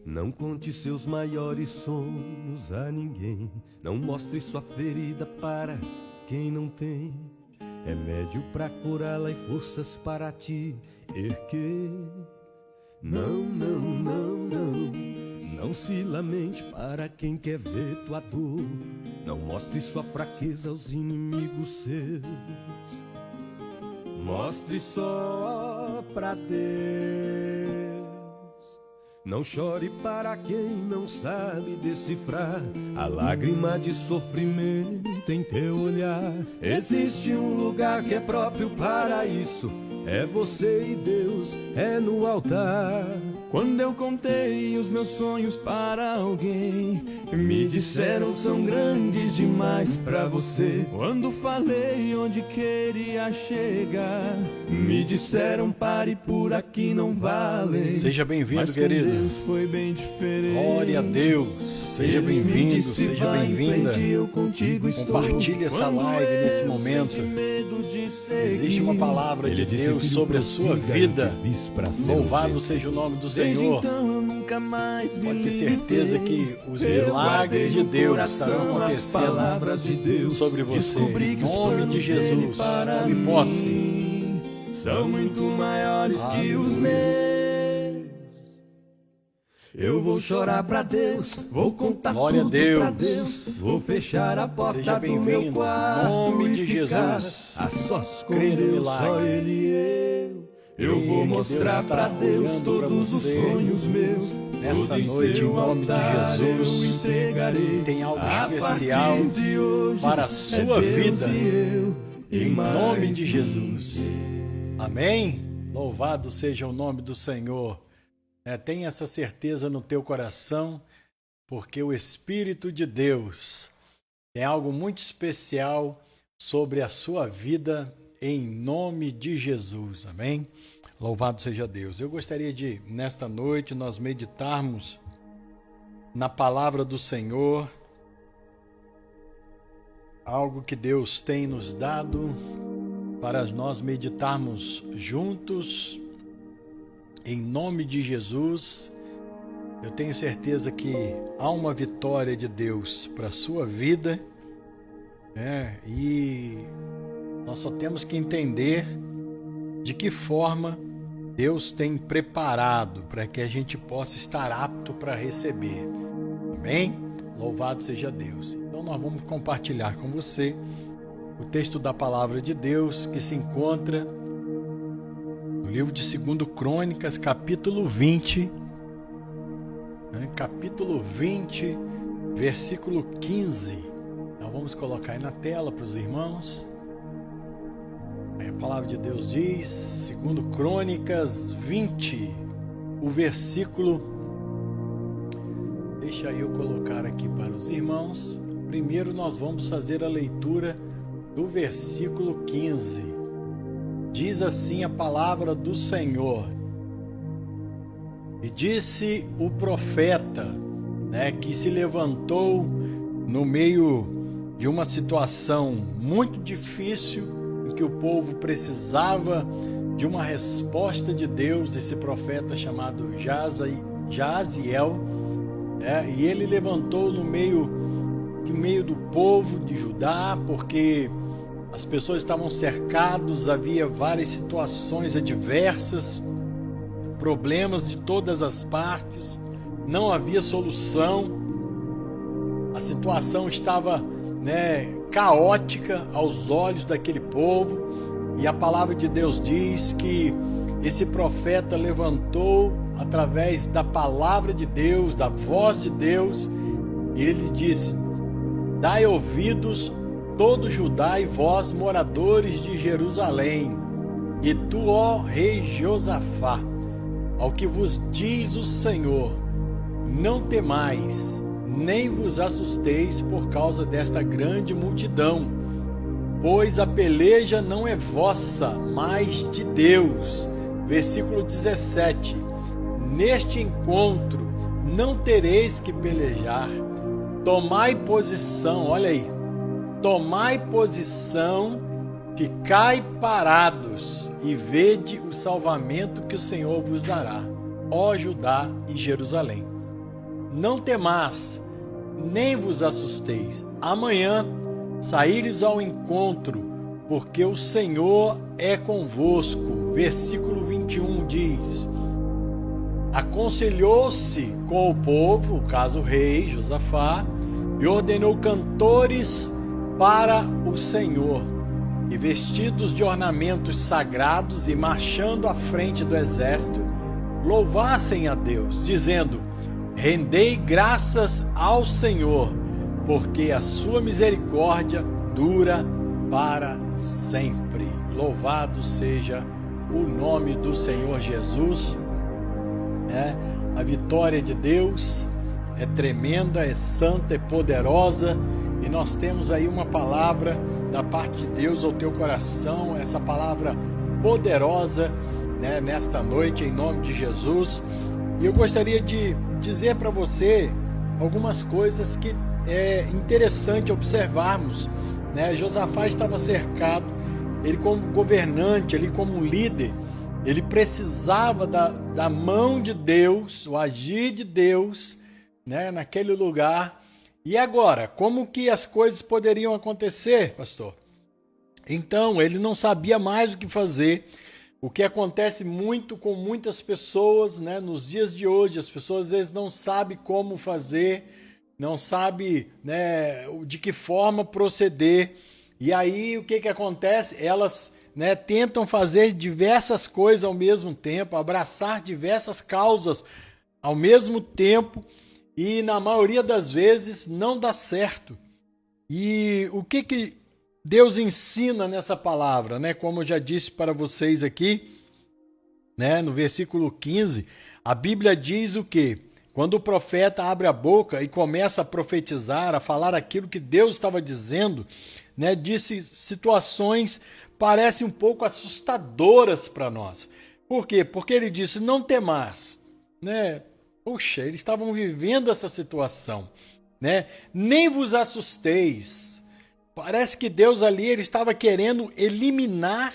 Não conte seus maiores sonhos a ninguém. Não mostre sua ferida para quem não tem remédio pra curá-la e forças para te erguer. Não, não, não, não. Não se lamente para quem quer ver tua dor. Não mostre sua fraqueza aos inimigos seus. Mostre só pra Deus. Não chore para quem não sabe decifrar a lágrima de sofrimento em teu olhar. Existe um lugar que é próprio para isso. É você e Deus, é no altar. Quando eu contei os meus sonhos para alguém, me disseram são grandes demais pra você. Quando falei onde queria chegar, me disseram pare por aqui, não vale. Seja bem-vindo, mas querido. Deus foi bem diferente. Glória a Deus. Seja bem-vindo, seja bem-vinda. Compartilhe essa live nesse momento. Existe uma palavra de Deus sobre a sua vida. Louvado seja o nome do Senhor. Pode ter certeza que os milagres de Deus estarão acontecendo sobre você. Em nome de Jesus, tome posse. São muito maiores que os meus. Eu vou chorar pra Deus, vou contar Glória tudo a Deus. pra Deus. Vou fechar a porta Seja do meu bem-vindo. quarto Em nome de e ficar Jesus. a sós com Crê no Deus, milagre. só Ele e eu. Eu vou que mostrar Deus pra está Deus olhando todos pra os você sonhos meus. nessa Tudo em noite, seu em nome de altar Jesus. eu entregarei. Tem algo A especial partir de hoje para a é sua Deus vida. e eu, e Em mais nome de Jesus. ninguém. Amém? Louvado seja o nome do Senhor. Tenha essa certeza no teu coração, porque o Espírito de Deus tem algo muito especial sobre a sua vida, em nome de Jesus. Amém? Louvado seja Deus. Eu gostaria de, nesta noite, nós meditarmos na palavra do Senhor, algo que Deus tem nos dado para nós meditarmos juntos, em nome de Jesus. Eu tenho certeza que há uma vitória de Deus para a sua vida, e nós só temos que entender de que forma Deus tem preparado para que a gente possa estar apto para receber. Amém? Louvado seja Deus. Então nós vamos compartilhar com você o texto da palavra de Deus que se encontra no livro de 2 Crônicas, capítulo 20, capítulo 20, versículo 15. Nós vamos colocar aí na tela para os irmãos. Aí a palavra de Deus diz, 2 Crônicas 20, o versículo... Deixa eu colocar aqui para os irmãos. Primeiro nós vamos fazer a leitura do versículo 15. Diz assim a palavra do Senhor: e disse o profeta, que se levantou no meio de uma situação muito difícil, em que o povo precisava de uma resposta de Deus, esse profeta chamado Jaziel, e ele levantou no meio do povo de Judá, porque as pessoas estavam cercadas, havia várias situações adversas, problemas de todas as partes, não havia solução, a situação estava caótica aos olhos daquele povo, e a palavra de Deus diz que esse profeta levantou através da palavra de Deus, da voz de Deus, e ele disse: dai ouvidos todo Judá e vós, moradores de Jerusalém, e tu, ó rei Josafá, ao que vos diz o Senhor, não temais, nem vos assusteis por causa desta grande multidão, pois a peleja não é vossa, mas de Deus. versículo 17. Neste encontro não tereis que pelejar, tomai posição, olha aí, tomai posição, ficai parados e vede o salvamento que o Senhor vos dará, ó Judá e Jerusalém. Não temais, nem vos assusteis. Amanhã saíres ao encontro, porque o Senhor é convosco. Versículo 21 diz: aconselhou-se com o povo, o caso o rei Josafá, e ordenou cantores para o Senhor, e vestidos de ornamentos sagrados e marchando à frente do exército, louvassem a Deus, dizendo: rendei graças ao Senhor, porque a sua misericórdia dura para sempre. Louvado seja o nome do Senhor Jesus. A vitória de Deus é tremenda, é santa, é poderosa, e nós temos aí uma palavra da parte de Deus ao teu coração, essa palavra poderosa, nesta noite, em nome de Jesus. E eu gostaria de dizer para você algumas coisas que é interessante observarmos. Josafá estava cercado, ele como governante, ele como líder, ele precisava da mão de Deus, o agir de Deus, naquele lugar. E agora, como que as coisas poderiam acontecer, pastor? Então, ele não sabia mais o que fazer. O que acontece muito com muitas pessoas, nos dias de hoje, as pessoas às vezes não sabem como fazer, não sabem, de que forma proceder. E aí, o que acontece? Elas tentam fazer diversas coisas ao mesmo tempo, abraçar diversas causas ao mesmo tempo, e na maioria das vezes não dá certo. E o que Deus ensina nessa palavra, como eu já disse para vocês aqui, no versículo 15, a Bíblia diz o quê? Quando o profeta abre a boca e começa a profetizar, a falar aquilo que Deus estava dizendo, disse situações parecem um pouco assustadoras para nós. Por quê? Porque ele disse: não temais, Puxa, eles estavam vivendo essa situação, Nem vos assusteis. Parece que Deus ali ele estava querendo eliminar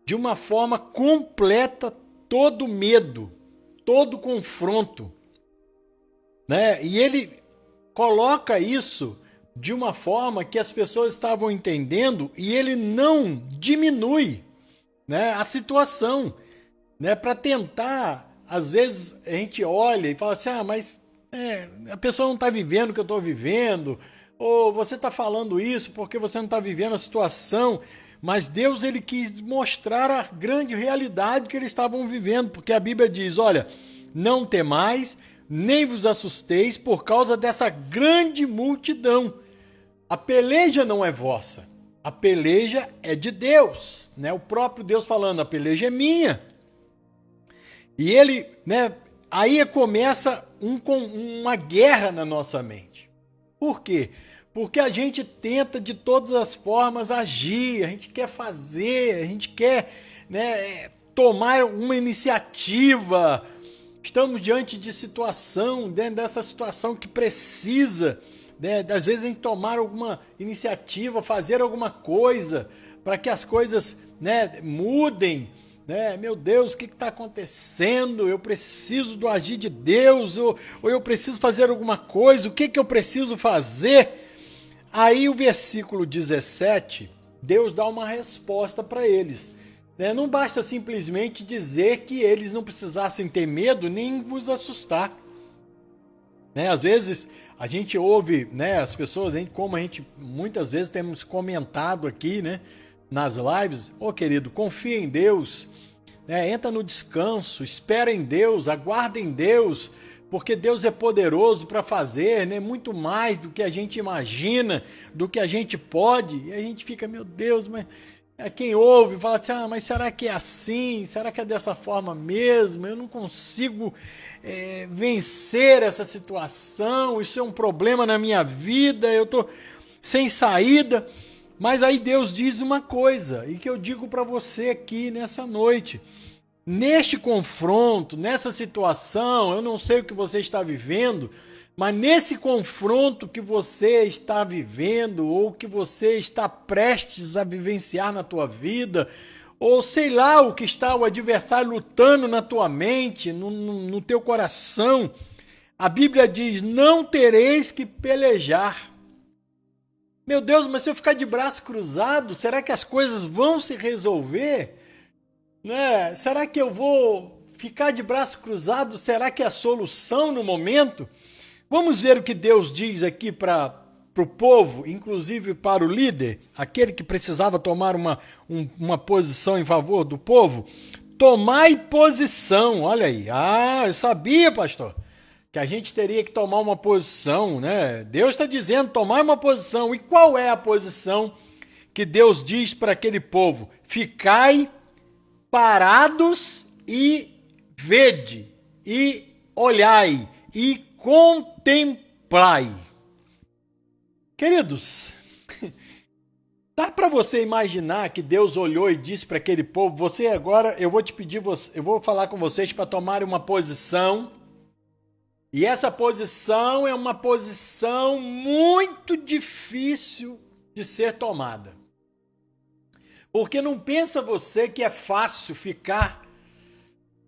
de uma forma completa todo medo, todo confronto, E ele coloca isso de uma forma que as pessoas estavam entendendo, e ele não diminui, a situação, para tentar. Às vezes a gente olha e fala assim: mas a pessoa não está vivendo o que eu estou vivendo, ou você está falando isso porque você não está vivendo a situação. Mas Deus ele quis mostrar a grande realidade que eles estavam vivendo, porque a Bíblia diz: olha, não temais, nem vos assusteis por causa dessa grande multidão. A peleja não é vossa, a peleja é de Deus, O próprio Deus falando: a peleja é minha. E ele, aí começa uma guerra na nossa mente. Por quê? Porque a gente tenta de todas as formas agir, a gente quer fazer, a gente quer tomar uma iniciativa. Estamos diante de situação, dentro dessa situação que precisa, às vezes a gente tomar alguma iniciativa, fazer alguma coisa para que as coisas mudem. Meu Deus, o que está acontecendo? Eu preciso do agir de Deus, ou eu preciso fazer alguma coisa, o que eu preciso fazer? Aí o versículo 17, Deus dá uma resposta para eles. Não basta simplesmente dizer que eles não precisassem ter medo nem vos assustar. Às vezes a gente ouve as pessoas, como a gente muitas vezes temos comentado aqui, nas lives: querido, confia em Deus, entra no descanso, espera em Deus, aguarda em Deus, porque Deus é poderoso para fazer, muito mais do que a gente imagina, do que a gente pode. E a gente fica: meu Deus, mas quem ouve fala assim: mas será que é assim? Será que é dessa forma mesmo? Eu não consigo vencer essa situação, isso é um problema na minha vida, eu estou sem saída. Mas aí Deus diz uma coisa, e que eu digo para você aqui nessa noite, neste confronto, nessa situação, eu não sei o que você está vivendo, mas nesse confronto que você está vivendo, ou que você está prestes a vivenciar na tua vida, ou sei lá o que está o adversário lutando na tua mente, no teu coração, a Bíblia diz, não tereis que pelejar. Meu Deus, mas se eu ficar de braço cruzado, será que as coisas vão se resolver? Né? Será que eu vou ficar de braço cruzado? Será que é a solução no momento? Vamos ver o que Deus diz aqui para o povo, inclusive para o líder, aquele que precisava tomar uma posição em favor do povo. Tomai posição, olha aí. Ah, eu sabia, pastor, que a gente teria que tomar uma posição, né? Deus está dizendo, tomai uma posição. E qual é a posição que Deus diz para aquele povo? Ficai parados e vede, e olhai, e contemplai. Queridos, dá para você imaginar que Deus olhou e disse para aquele povo, você agora, eu vou te pedir, eu vou falar com vocês para tomarem uma posição, e essa posição é uma posição muito difícil de ser tomada. Porque não pensa você que é fácil ficar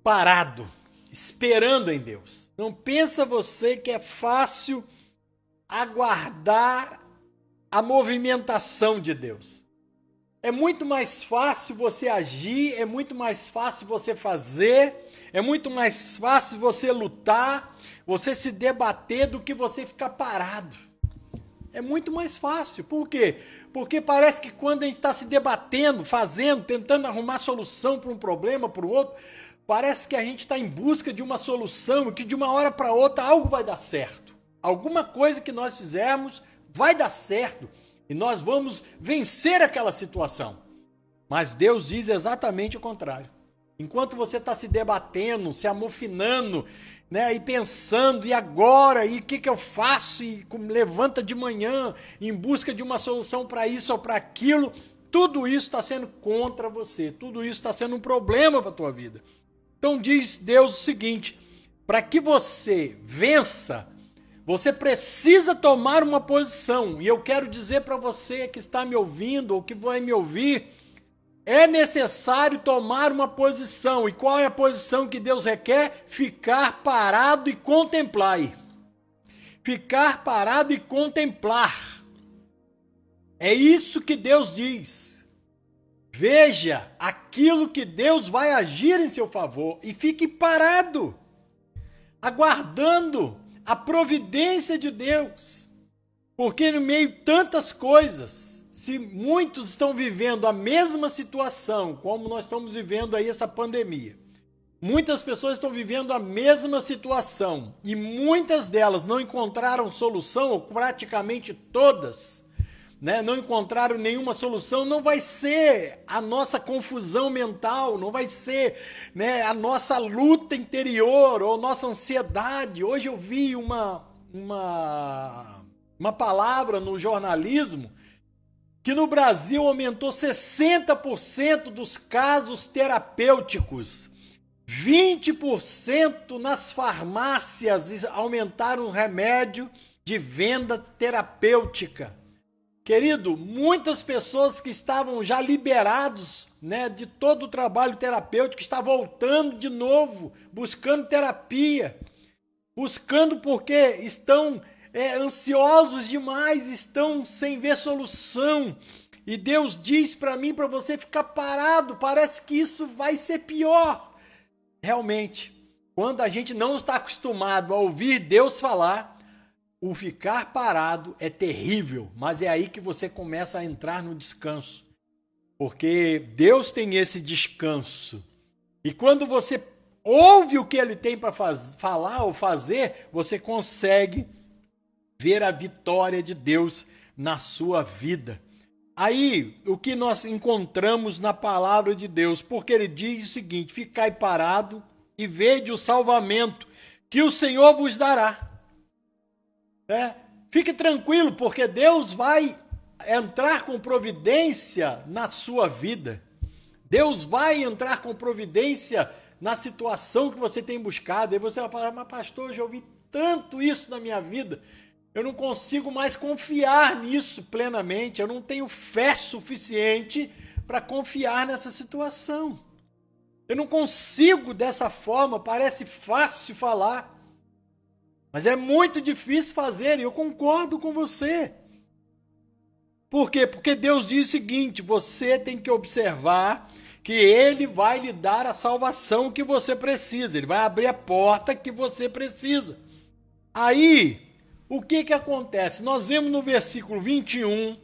parado, esperando em Deus. Não pensa você que é fácil aguardar a movimentação de Deus. É muito mais fácil você agir, é muito mais fácil você fazer, é muito mais fácil você lutar, você se debater do que você ficar parado. É muito mais fácil. Por quê? Porque parece que quando a gente está se debatendo, fazendo, tentando arrumar solução para um problema, para o outro, parece que a gente está em busca de uma solução e que de uma hora para outra algo vai dar certo. Alguma coisa que nós fizermos vai dar certo e nós vamos vencer aquela situação. Mas Deus diz exatamente o contrário. Enquanto você está se debatendo, se amofinando, né, e pensando, e agora, e o que eu faço, e levanta de manhã em busca de uma solução para isso ou para aquilo, tudo isso está sendo contra você, tudo isso está sendo um problema para a tua vida. Então diz Deus o seguinte, para que você vença, você precisa tomar uma posição, e eu quero dizer para você que está me ouvindo, ou que vai me ouvir, é necessário tomar uma posição. E qual é a posição que Deus requer? Ficar parado e contemplar. Ficar parado e contemplar. É isso que Deus diz. Veja aquilo que Deus vai agir em seu favor e fique parado, aguardando a providência de Deus. Porque no meio de tantas coisas, se muitos estão vivendo a mesma situação, como nós estamos vivendo aí essa pandemia, muitas pessoas estão vivendo a mesma situação e muitas delas não encontraram solução, ou praticamente todas, né, não encontraram nenhuma solução, não vai ser a nossa confusão mental, não vai ser, né, a nossa luta interior ou nossa ansiedade. Hoje eu vi uma palavra no jornalismo que no Brasil aumentou 60% dos casos terapêuticos, 20% nas farmácias aumentaram o remédio de venda terapêutica. Querido, muitas pessoas que estavam já liberados, né, de todo o trabalho terapêutico, estão voltando de novo, buscando terapia, buscando porque estão ansiosos demais, estão sem ver solução. E Deus diz para mim, para você ficar parado, parece que isso vai ser pior. Realmente, quando a gente não está acostumado a ouvir Deus falar, o ficar parado é terrível, mas é aí que você começa a entrar no descanso. Porque Deus tem esse descanso. E quando você ouve o que Ele tem para falar ou fazer, você consegue ver a vitória de Deus na sua vida. Aí, o que nós encontramos na palavra de Deus, porque Ele diz o seguinte, ficai parado e vede o salvamento que o Senhor vos dará. Fique tranquilo, porque Deus vai entrar com providência na sua vida. Deus vai entrar com providência na situação que você tem buscado. Aí você vai falar, mas pastor, eu já ouvi tanto isso na minha vida, eu não consigo mais confiar nisso plenamente, eu não tenho fé suficiente para confiar nessa situação. Eu não consigo dessa forma, parece fácil falar, mas é muito difícil fazer, e eu concordo com você. Por quê? Porque Deus diz o seguinte, você tem que observar que Ele vai lhe dar a salvação que você precisa, Ele vai abrir a porta que você precisa. Aí, o que acontece? Nós vemos no versículo 21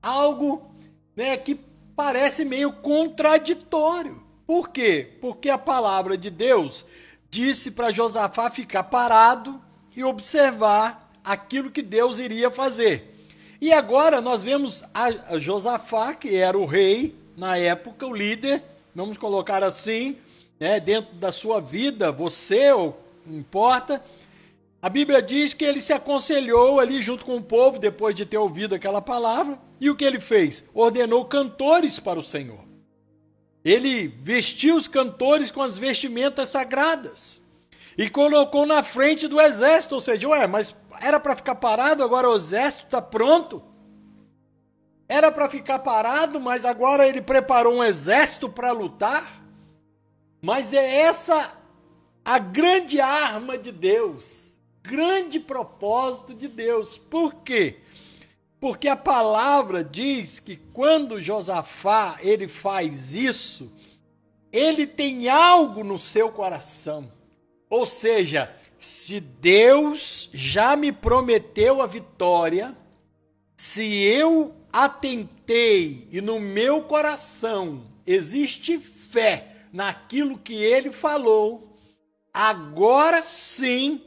algo, né, que parece meio contraditório. Por quê? Porque a palavra de Deus disse para Josafá ficar parado e observar aquilo que Deus iria fazer. E agora nós vemos a Josafá, que era o rei na época, o líder, vamos colocar assim, né, dentro da sua vida, você, ou não importa. A Bíblia diz que ele se aconselhou ali junto com o povo, depois de ter ouvido aquela palavra, e o que ele fez? Ordenou cantores para o Senhor. Ele vestiu os cantores com as vestimentas sagradas e colocou na frente do exército, ou seja, mas era para ficar parado, agora o exército está pronto. Era para ficar parado, mas agora ele preparou um exército para lutar. Mas é essa a grande arma de Deus, grande propósito de Deus. Por quê? Porque a palavra diz que quando Josafá ele faz isso, ele tem algo no seu coração. Ou seja, se Deus já me prometeu a vitória, se eu atentei e no meu coração existe fé naquilo que ele falou, agora sim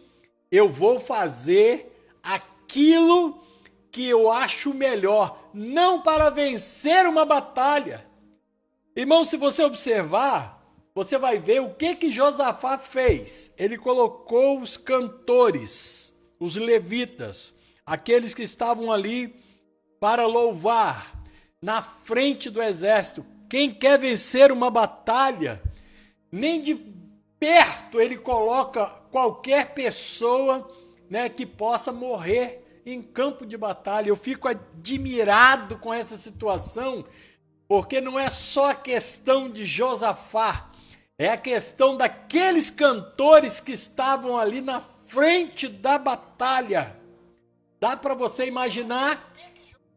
eu vou fazer aquilo que eu acho melhor, não para vencer uma batalha. Irmão, se você observar, você vai ver o que Josafá fez. Ele colocou os cantores, os levitas, aqueles que estavam ali para louvar, na frente do exército. Quem quer vencer uma batalha, nem de perto ele coloca qualquer pessoa, né, que possa morrer em campo de batalha. Eu fico admirado com essa situação, porque não é só a questão de Josafá, é a questão daqueles cantores que estavam ali na frente da batalha. Dá para você imaginar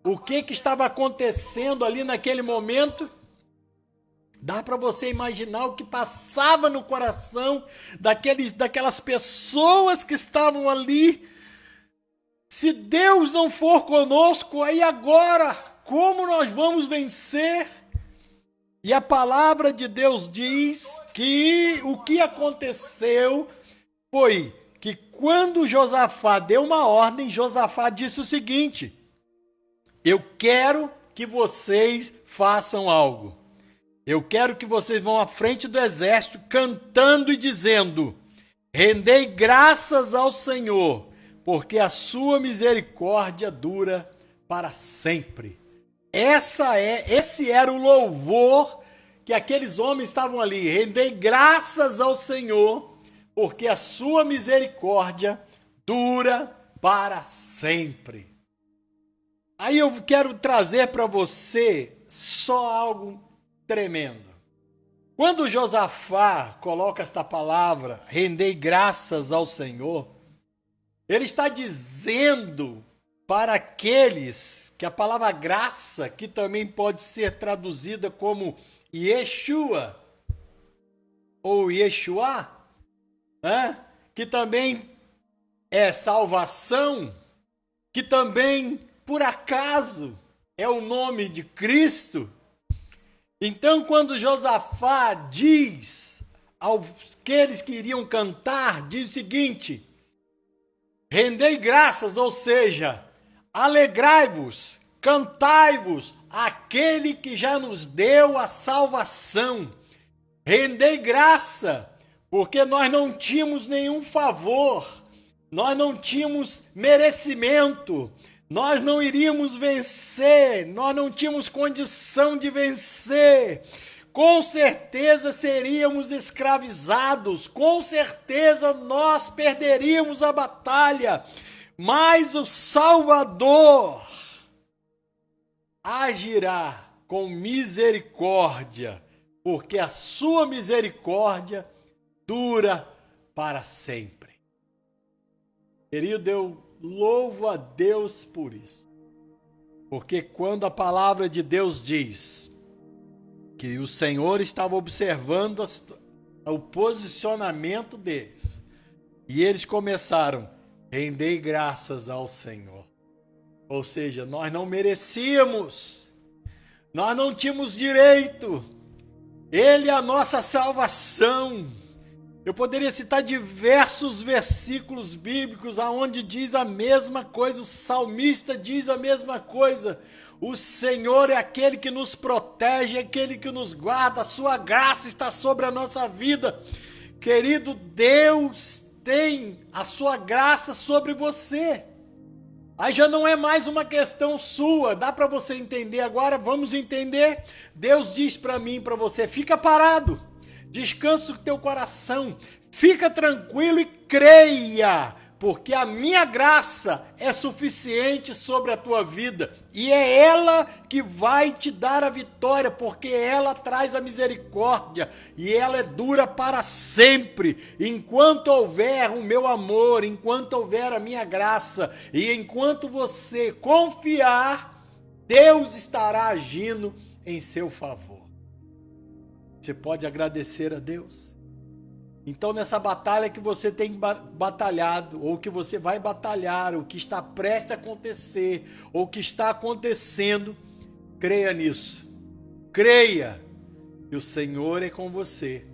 o que estava acontecendo ali naquele momento? Dá para você imaginar o que passava no coração daquelas pessoas que estavam ali? Se Deus não for conosco, aí agora, como nós vamos vencer? E a palavra de Deus diz que o que aconteceu foi que quando Josafá deu uma ordem, Josafá disse o seguinte: eu quero que vocês façam algo. Eu quero que vocês vão à frente do exército cantando e dizendo: rendei graças ao Senhor, porque a sua misericórdia dura para sempre. Esse era o louvor que aqueles homens estavam ali. Rendei graças ao Senhor, porque a sua misericórdia dura para sempre. Aí eu quero trazer para você só algo tremendo. Quando Josafá coloca esta palavra, rendei graças ao Senhor, ele está dizendo para aqueles que a palavra graça, que também pode ser traduzida como Yeshua ou Yeshua, que também é salvação, que também, por acaso, é o nome de Cristo. Então, quando Josafá diz àqueles que iriam cantar, diz o seguinte: rendei graças, ou seja, alegrai-vos, cantai-vos, aquele que já nos deu a salvação. Rendei graça, porque nós não tínhamos nenhum favor, nós não tínhamos merecimento, nós não iríamos vencer, nós não tínhamos condição de vencer. com certeza seríamos escravizados, com certeza nós perderíamos a batalha, mas o Salvador agirá com misericórdia, porque a sua misericórdia dura para sempre. Querido, eu louvo a Deus por isso, porque quando a palavra de Deus diz que o Senhor estava observando o posicionamento deles, e eles começaram: rendei graças ao Senhor. Ou seja, nós não merecíamos, nós não tínhamos direito, Ele é a nossa salvação. Eu poderia citar diversos versículos bíblicos aonde diz a mesma coisa, o salmista diz a mesma coisa. O Senhor é aquele que nos protege, é aquele que nos guarda, a sua graça está sobre a nossa vida. Querido, Deus tem a sua graça sobre você. Aí já não é mais uma questão sua, dá para você entender agora? Vamos entender? Deus diz para mim e para você: fica parado, descansa o teu coração, fica tranquilo e creia, porque a minha graça é suficiente sobre a tua vida, e é ela que vai te dar a vitória, porque ela traz a misericórdia, e ela dura para sempre, enquanto houver o meu amor, enquanto houver a minha graça, e enquanto você confiar, Deus estará agindo em seu favor. Você pode agradecer a Deus? Então, nessa batalha que você tem batalhado, ou que você vai batalhar, ou que está prestes a acontecer, ou que está acontecendo, creia nisso. Creia que o Senhor é com você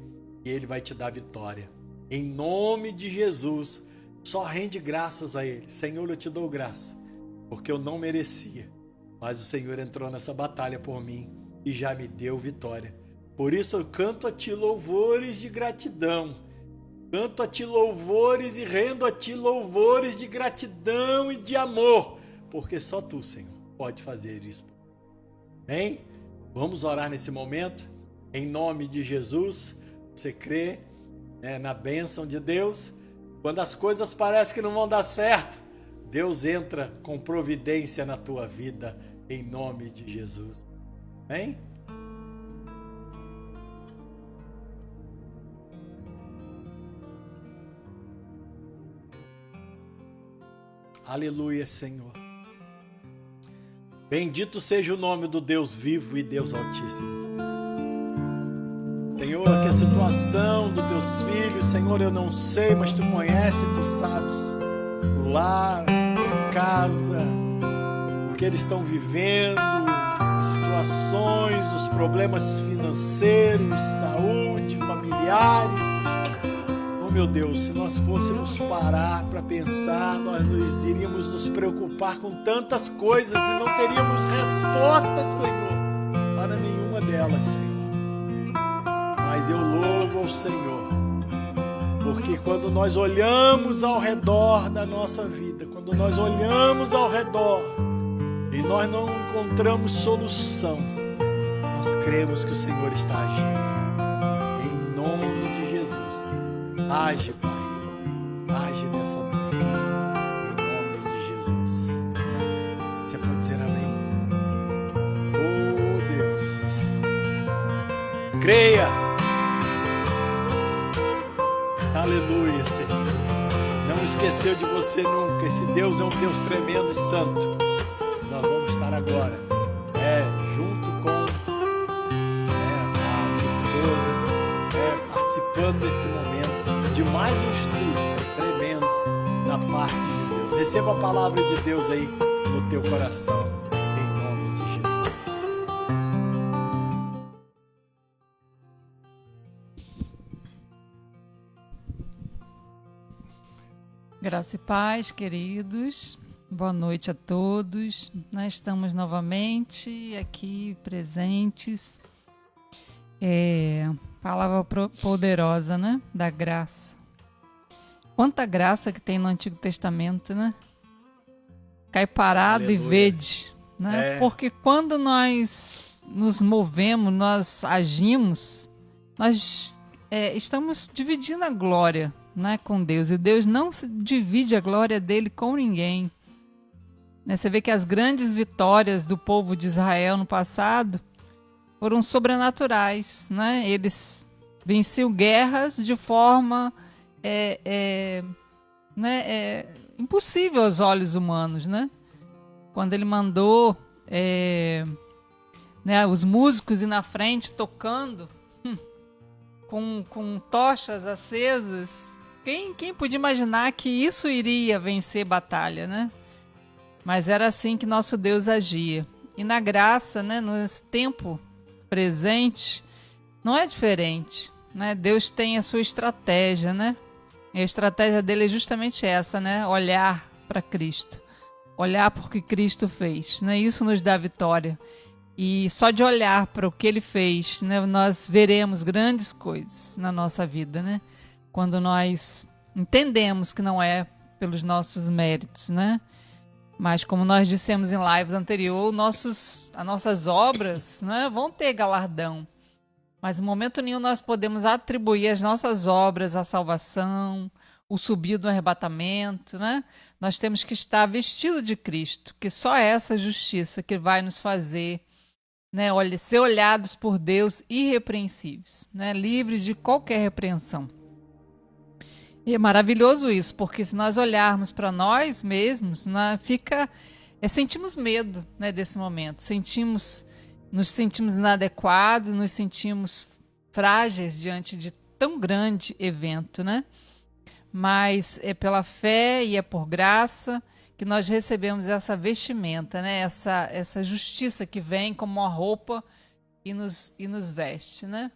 e Ele vai te dar vitória. Em nome de Jesus, só rende graças a Ele. Senhor, eu te dou graça, porque eu não merecia, mas o Senhor entrou nessa batalha por mim e já me deu vitória. Por isso eu canto a Ti louvores de gratidão. Canto a Ti louvores e rendo a Ti louvores de gratidão e de amor. Porque só Tu, Senhor, pode fazer isso. Amém? Vamos orar nesse momento. Em nome de Jesus. Você crê, na bênção de Deus? Quando as coisas parecem que não vão dar certo, Deus entra com providência na tua vida. Em nome de Jesus. Amém? Aleluia, Senhor. Bendito seja o nome do Deus vivo e Deus Altíssimo. Senhor, que a situação dos teus filhos, Senhor, eu não sei, mas Tu conheces, Tu sabes. O lar, a casa, o que eles estão vivendo, as situações, os problemas financeiros, saúde, familiares. Meu Deus, se nós fôssemos parar para pensar, nós iríamos nos preocupar com tantas coisas e não teríamos resposta, Senhor, para nenhuma delas, Senhor. Mas eu louvo ao Senhor, porque quando nós olhamos ao redor da nossa vida, quando nós olhamos ao redor e nós não encontramos solução, nós cremos que o Senhor está agindo. Em nome de Jesus. Age, Pai. Age nessa noite. Em nome de Jesus. Você pode dizer amém? Oh, Deus. Creia. Aleluia, Senhor. Não esqueceu de você nunca. Esse Deus é um Deus tremendo e santo. Nós vamos estar agora junto com a esposa, participando desse momento de mais um estudo tremendo da parte de Deus. Receba a palavra de Deus aí no teu coração, em nome de Jesus. Graça e paz, queridos. Boa noite a todos. Nós estamos novamente aqui presentes. Palavra poderosa, né? Da graça. Quanta graça que tem no Antigo Testamento, né? Cai parado. Aleluia. E vede. né? Porque quando nós nos movemos, nós agimos, nós estamos dividindo a glória, né, com Deus. E Deus não se divide a glória dele com ninguém. Você vê que as grandes vitórias do povo de Israel no passado foram sobrenaturais, né? Eles venciam guerras de forma impossível aos olhos humanos, né? Quando ele mandou os músicos ir na frente tocando com tochas acesas, quem podia imaginar que isso iria vencer batalha, né? Mas era assim que nosso Deus agia. E na graça, né, no tempo presente, não é diferente, né? Deus tem a sua estratégia, né? E a estratégia dele é justamente essa, né? Olhar para Cristo. Olhar para o que Cristo fez, né? Isso nos dá vitória. E só de olhar para o que ele fez, né, nós veremos grandes coisas na nossa vida, né? Quando nós entendemos que não é pelos nossos méritos, né? Mas como nós dissemos em lives anteriores, as nossas obras, né, vão ter galardão. Mas em momento nenhum nós podemos atribuir as nossas obras à salvação, o subir do arrebatamento, né? Nós temos que estar vestido de Cristo, que só essa justiça que vai nos fazer, né, ser olhados por Deus irrepreensíveis, né, livres de qualquer repreensão. E é maravilhoso isso, porque se nós olharmos para nós mesmos, né, sentimos medo, né, desse momento. Nos sentimos inadequados, nos sentimos frágeis diante de tão grande evento, né? Mas é pela fé e é por graça que nós recebemos essa vestimenta, né? Essa justiça que vem como uma roupa e nos veste, né?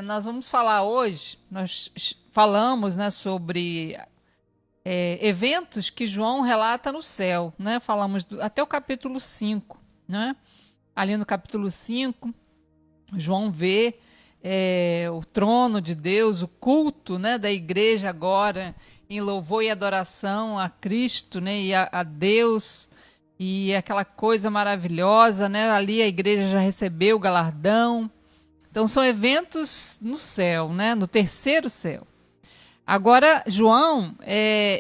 Nós vamos falar hoje, nós falamos, né, sobre eventos que João relata no céu, né? Falamos até o capítulo 5, né? Ali no capítulo 5, João vê o trono de Deus, o culto, né, da igreja agora em louvor e adoração a Cristo, né, e a Deus, e aquela coisa maravilhosa, né? Ali a igreja já recebeu o galardão. Então são eventos no céu, né? No terceiro céu. Agora, João,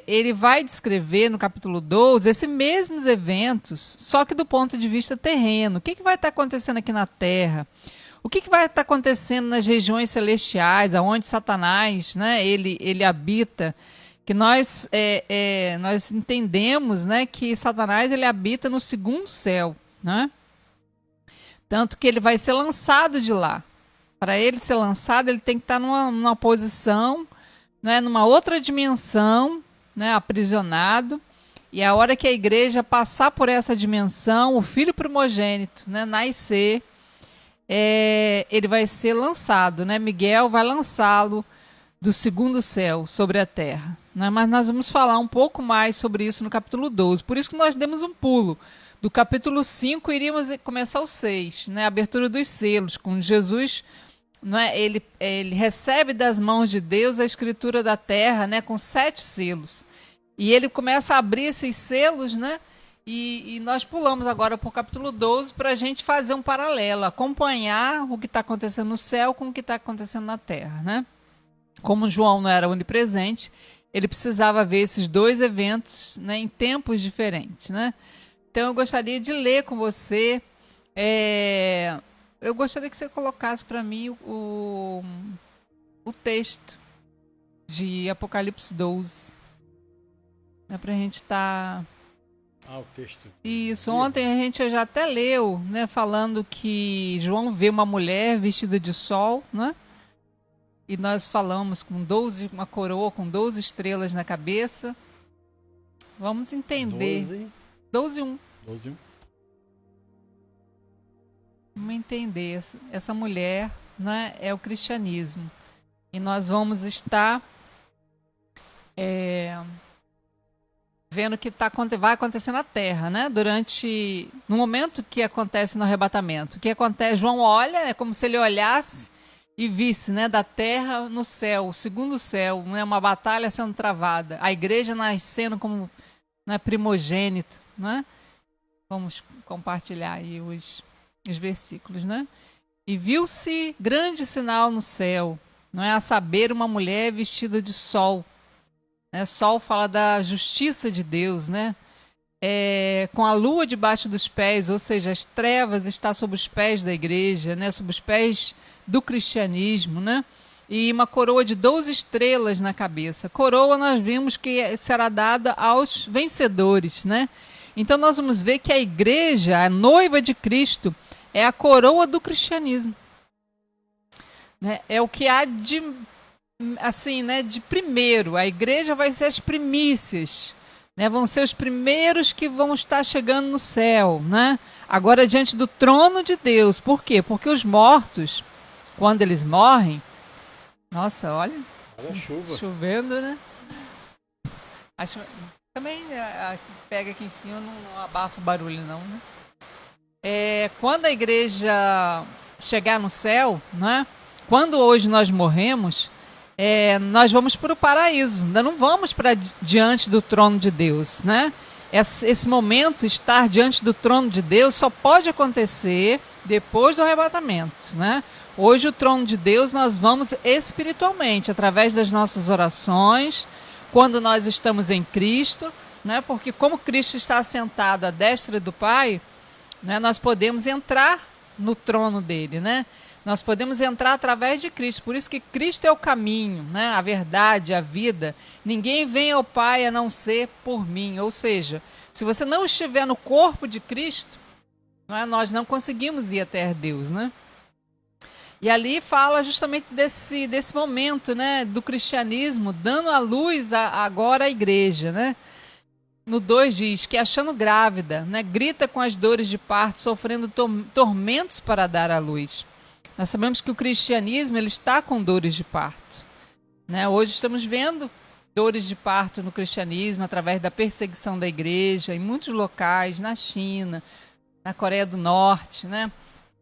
ele vai descrever no capítulo 12 esses mesmos eventos, só que do ponto de vista terreno. O que vai estar acontecendo aqui na Terra? O que vai estar acontecendo nas regiões celestiais, aonde Satanás, né, ele habita? Que nós entendemos, né, que Satanás ele habita no segundo céu, né? Tanto que ele vai ser lançado de lá. Para ele ser lançado, ele tem que estar numa posição, né, numa outra dimensão, né, aprisionado. E a hora que a igreja passar por essa dimensão, o filho primogênito, né, nascer, ele vai ser lançado, né? Miguel vai lançá-lo do segundo céu sobre a terra, né? Mas nós vamos falar um pouco mais sobre isso no capítulo 12. Por isso que nós demos um pulo. Do capítulo 5, iríamos começar o 6, né? A abertura dos selos, com Jesus... Não é? Ele recebe das mãos de Deus a escritura da terra, né, com 7 selos. E ele começa a abrir esses selos, né? E nós pulamos agora para o capítulo 12 para a gente fazer um paralelo, acompanhar o que está acontecendo no céu com o que está acontecendo na terra, né? Como João não era onipresente, ele precisava ver esses dois eventos, né, em tempos diferentes, né? Então eu gostaria de ler com você... Eu gostaria que você colocasse para mim o texto de Apocalipse 12. É para a gente estar... o texto. Isso, ontem a gente já até leu, né, falando que João vê uma mulher vestida de sol, né? E nós falamos com uma coroa com 12 estrelas na cabeça. Vamos entender. 12:1. 12:1. Vamos entender, essa mulher, né, é o cristianismo. E nós vamos estar vendo o que vai acontecer na Terra, né? No momento que acontece no arrebatamento. O que acontece? João olha, é como se ele olhasse e visse, né, da Terra no céu, o segundo céu, né, uma batalha sendo travada. A igreja nascendo como, né, primogênito, né? Vamos compartilhar aí os versículos, né? E viu-se grande sinal no céu, não é? A saber, uma mulher vestida de sol. Né? Sol fala da justiça de Deus, né? Com a lua debaixo dos pés, ou seja, as trevas está sob os pés da igreja, né? Sob os pés do cristianismo, né? E uma coroa de 12 estrelas na cabeça. Coroa nós vimos que será dada aos vencedores, né? Então nós vamos ver que a igreja, a noiva de Cristo, é a coroa do cristianismo. Né? É o que há de, assim, né, de primeiro. A igreja vai ser as primícias. Né? Vão ser os primeiros que vão estar chegando no céu. Né? Agora diante do trono de Deus. Por quê? Porque os mortos, quando eles morrem... Nossa, olha chuva. Chovendo, né? Acho... Também pega aqui em cima, não abafa o barulho não, né? Quando a igreja chegar no céu, né? Quando hoje nós morremos, nós vamos para o paraíso, ainda não vamos para diante do trono de Deus, né? Esse momento, estar diante do trono de Deus, só pode acontecer depois do arrebatamento, né? Hoje o trono de Deus nós vamos espiritualmente, através das nossas orações, quando nós estamos em Cristo, né? Porque como Cristo está assentado à destra do Pai, né? Nós podemos entrar no trono dele, né? Nós podemos entrar através de Cristo, por isso que Cristo é o caminho, né? A verdade, a vida. Ninguém vem ao Pai a não ser por mim, ou seja, se você não estiver no corpo de Cristo, né? Nós não conseguimos ir até Deus, né? E ali fala justamente desse momento, né, do cristianismo, dando à luz agora a igreja. Né? No 2 diz que, achando grávida, né, grita com as dores de parto, sofrendo tormentos para dar à luz. Nós sabemos que o cristianismo ele está com dores de parto. Né? Hoje estamos vendo dores de parto no cristianismo através da perseguição da igreja em muitos locais, na China, na Coreia do Norte, né?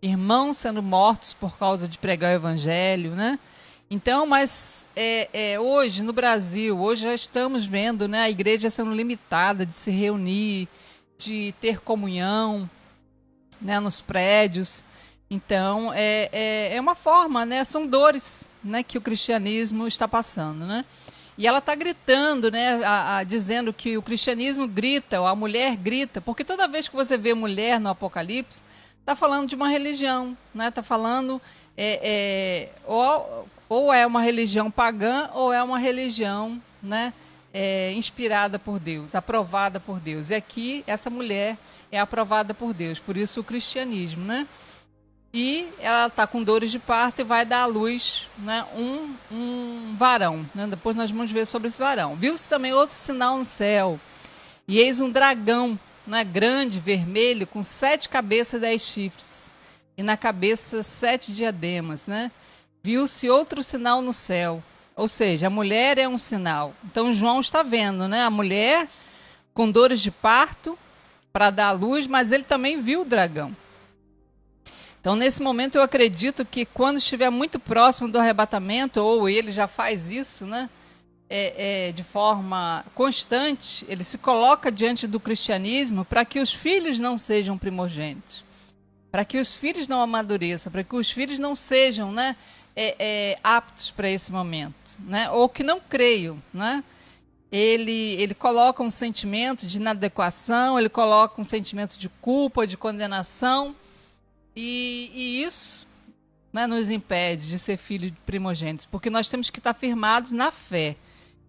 Irmãos sendo mortos por causa de pregar o evangelho, né? Então, mas hoje no Brasil, hoje já estamos vendo, né, a igreja sendo limitada de se reunir, de ter comunhão, né, nos prédios. Então, é uma forma, né? São dores, né, que o cristianismo está passando, né? E ela está gritando, né, dizendo que o cristianismo grita, ou a mulher grita, porque toda vez que você vê mulher no Apocalipse, está falando de uma religião, né? Está falando ou é uma religião pagã ou é uma religião, né, inspirada por Deus, aprovada por Deus. E aqui essa mulher é aprovada por Deus, por isso o cristianismo, né? E ela está com dores de parto e vai dar à luz, né, um varão. Né? Depois nós vamos ver sobre esse varão. Viu-se também outro sinal no céu, e eis um dragão, né, grande, vermelho, com 7 cabeças e 10 chifres, e na cabeça 7 diademas, né? Viu-se outro sinal no céu, ou seja, a mulher é um sinal. Então João está vendo, né, a mulher com dores de parto para dar à luz, mas ele também viu o dragão. Então nesse momento eu acredito que quando estiver muito próximo do arrebatamento, ou ele já faz isso, né? De forma constante, ele se coloca diante do cristianismo para que os filhos não sejam primogênitos, para que os filhos não amadureçam, para que os filhos não sejam, né, aptos para esse momento, né, ou que não creiam. Né? Ele coloca um sentimento de inadequação, ele coloca um sentimento de culpa, de condenação, e isso, né, nos impede de ser filho de primogênitos, porque nós temos que estar firmados na fé,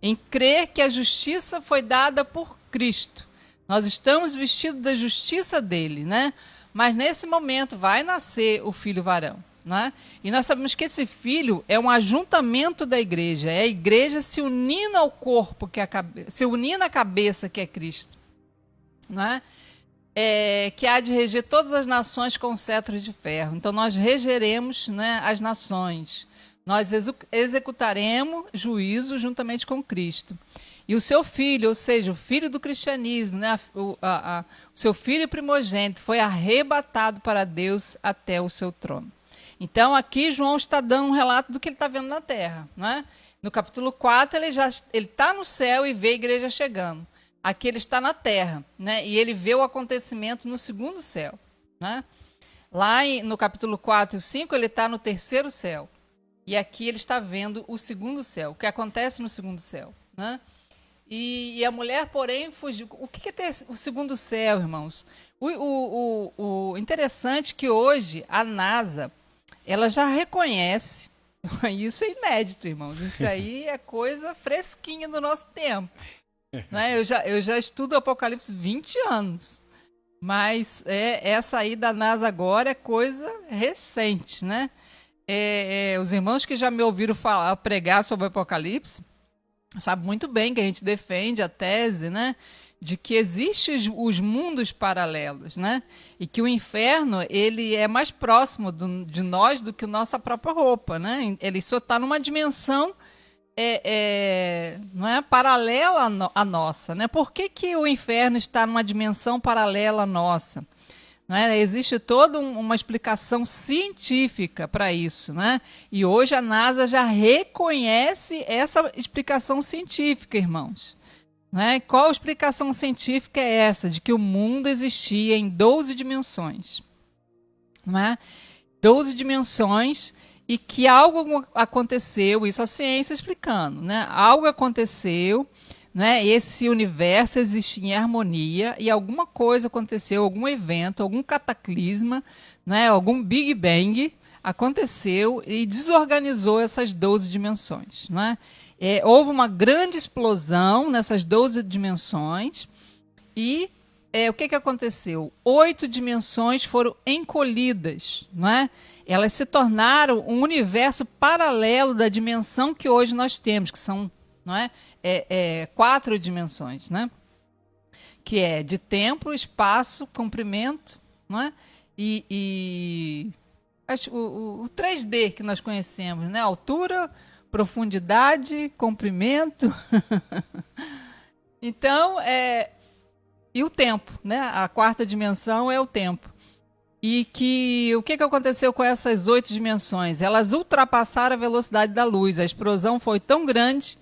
em crer que a justiça foi dada por Cristo. Nós estamos vestidos da justiça dele, né? Mas nesse momento vai nascer o filho varão, né? E nós sabemos que esse filho é um ajuntamento da igreja, é a igreja se unindo ao corpo, se unindo à cabeça que é Cristo, né? Que há de reger todas as nações com cetro de ferro. Então nós regeremos, né, as nações. Nós executaremos juízo juntamente com Cristo. E o seu filho, ou seja, o filho do cristianismo, né, o seu filho primogênito, foi arrebatado para Deus até o seu trono. Então, aqui João está dando um relato do que ele está vendo na terra. Né? No capítulo 4, ele está no céu e vê a igreja chegando. aqui ele está na terra, né? E ele vê o acontecimento no segundo céu, né? Lá no capítulo 4 e 5, ele está no terceiro céu. E aqui ele está vendo o segundo céu, o que acontece no segundo céu, né? E a mulher, porém, fugiu. O que é ter o segundo céu, irmãos? O interessante é que hoje a NASA, ela já reconhece, isso é inédito, irmãos, isso aí é coisa fresquinha do nosso tempo. Né? Eu já estudo Apocalipse 20 anos, mas essa aí da NASA agora é coisa recente, né? Os irmãos que já me ouviram pregar sobre Apocalipse sabem muito bem que a gente defende a tese, né, de que existem os mundos paralelos, né, e que o inferno ele é mais próximo de nós do que nossa própria roupa, né? Ele só está numa dimensão não é paralela à nossa, né? Por que o inferno está numa dimensão paralela à nossa? Né? Existe toda uma explicação científica para isso, né? E hoje a NASA já reconhece essa explicação científica, irmãos. Né? Qual explicação científica é essa? De que o mundo existia em 12 dimensões. Né? 12 dimensões e que algo aconteceu, isso a ciência explicando, né? Algo aconteceu, né? Esse universo existe em harmonia e alguma coisa aconteceu, algum evento, algum cataclisma, né? Algum Big Bang aconteceu e desorganizou essas 12 dimensões. Né? Houve uma grande explosão nessas 12 dimensões e o que aconteceu? 8 dimensões foram encolhidas, né? Elas se tornaram um universo paralelo da dimensão que hoje nós temos, que são, não é? 4 dimensões, né? Que é de tempo, espaço, comprimento, não é? E o 3D que nós conhecemos, né? Altura, profundidade, comprimento. Então, e o tempo, né? A 4ª dimensão é o tempo. E o que aconteceu com essas 8 dimensões? Elas ultrapassaram a velocidade da luz. A explosão foi tão grande,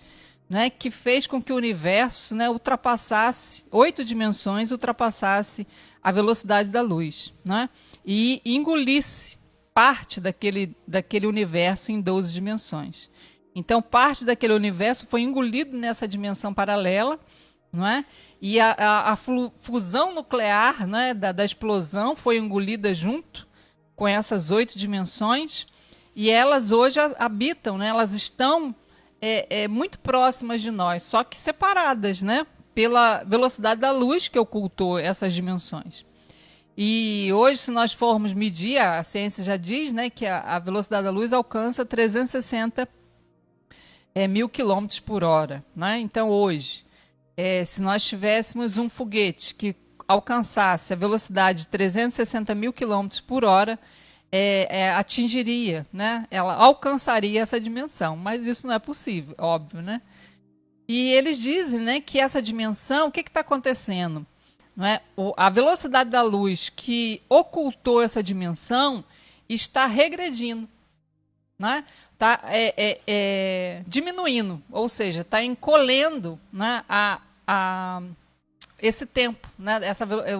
né, que fez com que o universo, né, ultrapassasse, 8 dimensões, ultrapassasse a velocidade da luz, né, e engolisse parte daquele universo em 12 dimensões. Então, parte daquele universo foi engolido nessa dimensão paralela, não é? E a fusão nuclear, né, da explosão foi engolida junto com essas 8 dimensões e elas hoje habitam, né, elas estão muito próximas de nós, só que separadas, né, pela velocidade da luz que ocultou essas dimensões. E hoje, se nós formos medir, a ciência já diz, né, que a velocidade da luz alcança 360 mil quilômetros por hora. Né? Então, hoje, se nós tivéssemos um foguete que alcançasse a velocidade de 360 mil quilômetros por hora, atingiria, né? Ela alcançaria essa dimensão, mas isso não é possível, óbvio, né? E eles dizem, né, que essa dimensão, o que está acontecendo? Não é? A velocidade da luz que ocultou essa dimensão está regredindo, né? Está diminuindo, ou seja, está encolhendo, né, esse tempo, né,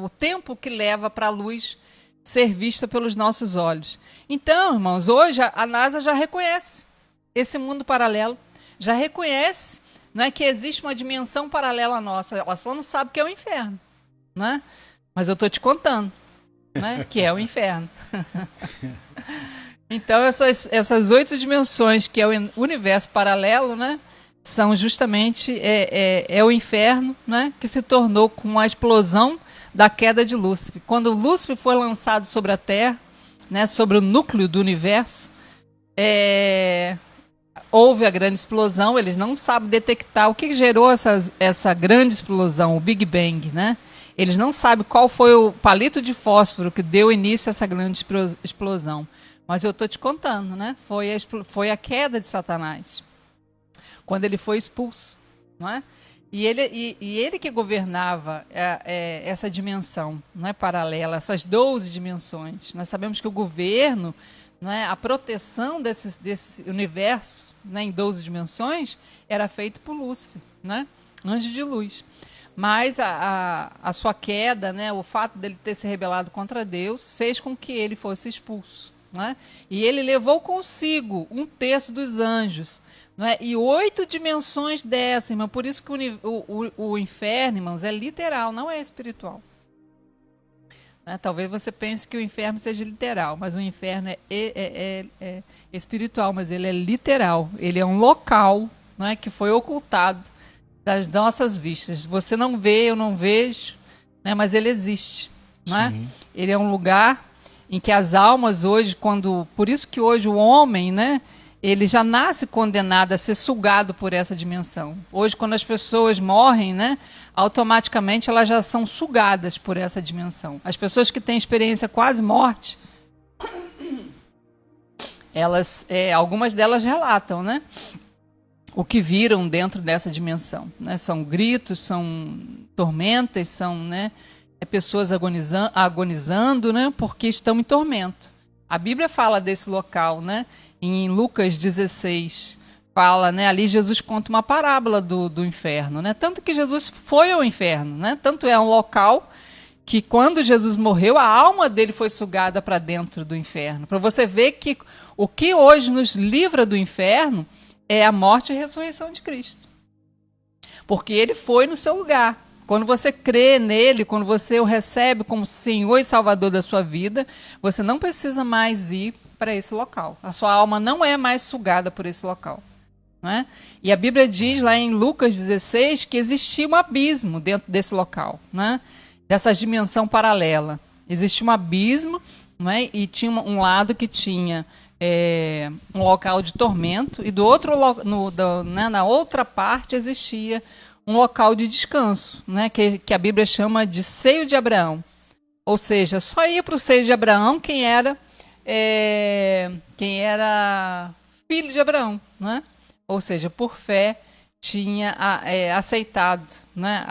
o tempo que leva para a luz ser vista pelos nossos olhos. Então, irmãos, hoje a NASA já reconhece esse mundo paralelo, já reconhece, né, que existe uma dimensão paralela à nossa, ela só não sabe que é o inferno. Né? Mas eu estou te contando, né, que é o inferno. Então, essas 8 dimensões, que é o universo paralelo, né, são justamente o inferno, né, que se tornou com a explosão da queda de Lúcifer. Quando Lúcifer foi lançado sobre a Terra, né, sobre o núcleo do universo, houve a grande explosão. Eles não sabem detectar o que gerou essa grande explosão, o Big Bang, né? Eles não sabem qual foi o palito de fósforo que deu início a essa grande explosão. Mas eu estou te contando, né? Foi a queda de Satanás, quando ele foi expulso. Não é? E ele que governava essa dimensão, não é, paralela, essas 12 dimensões. Nós sabemos que o governo, não é, a proteção desse universo, né, em 12 dimensões era feito por Lúcifer, né? Anjo de luz. Mas a sua queda, né, o fato dele ter se rebelado contra Deus, fez com que ele fosse expulso. Né? E ele levou consigo 1/3 dos anjos. Não é? E 8 dimensões dessa, irmão. Por isso que o inferno, irmãos, é literal, não é espiritual. Talvez você pense que o inferno seja literal, mas o inferno é espiritual, mas ele é literal. Ele é um local, não é, que foi ocultado das nossas vistas. Você não vê, eu não vejo, né, mas ele existe. Não é? Ele é um lugar em que as almas hoje, por isso que hoje o homem, né, ele já nasce condenado a ser sugado por essa dimensão. Hoje, quando as pessoas morrem, né, automaticamente elas já são sugadas por essa dimensão. As pessoas que têm experiência quase morte, algumas delas relatam, né, o que viram dentro dessa dimensão. Né? São gritos, são tormentas, são, né, pessoas agonizando, né, porque estão em tormento. A Bíblia fala desse local, né? Em Lucas 16, fala, né? Ali Jesus conta uma parábola do inferno, né? Tanto que Jesus foi ao inferno, né? Tanto é um local que quando Jesus morreu, a alma dele foi sugada para dentro do inferno. Para você ver que o que hoje nos livra do inferno é a morte e a ressurreição de Cristo. Porque ele foi no seu lugar. Quando você crê nele, quando você o recebe como Senhor e Salvador da sua vida, você não precisa mais ir para esse local. A sua alma não é mais sugada por esse local. Não é? E a Bíblia diz lá em Lucas 16 que existia um abismo dentro desse local, né? Dessa dimensão paralela. Existia um abismo, não é? E tinha um lado que tinha um local de tormento e do outro, na outra parte existia um local de descanso, né, que a Bíblia chama de seio de Abraão. Ou seja, só ia para o seio de Abraão quem era filho de Abraão. Né? Ou seja, por fé tinha aceitado, né,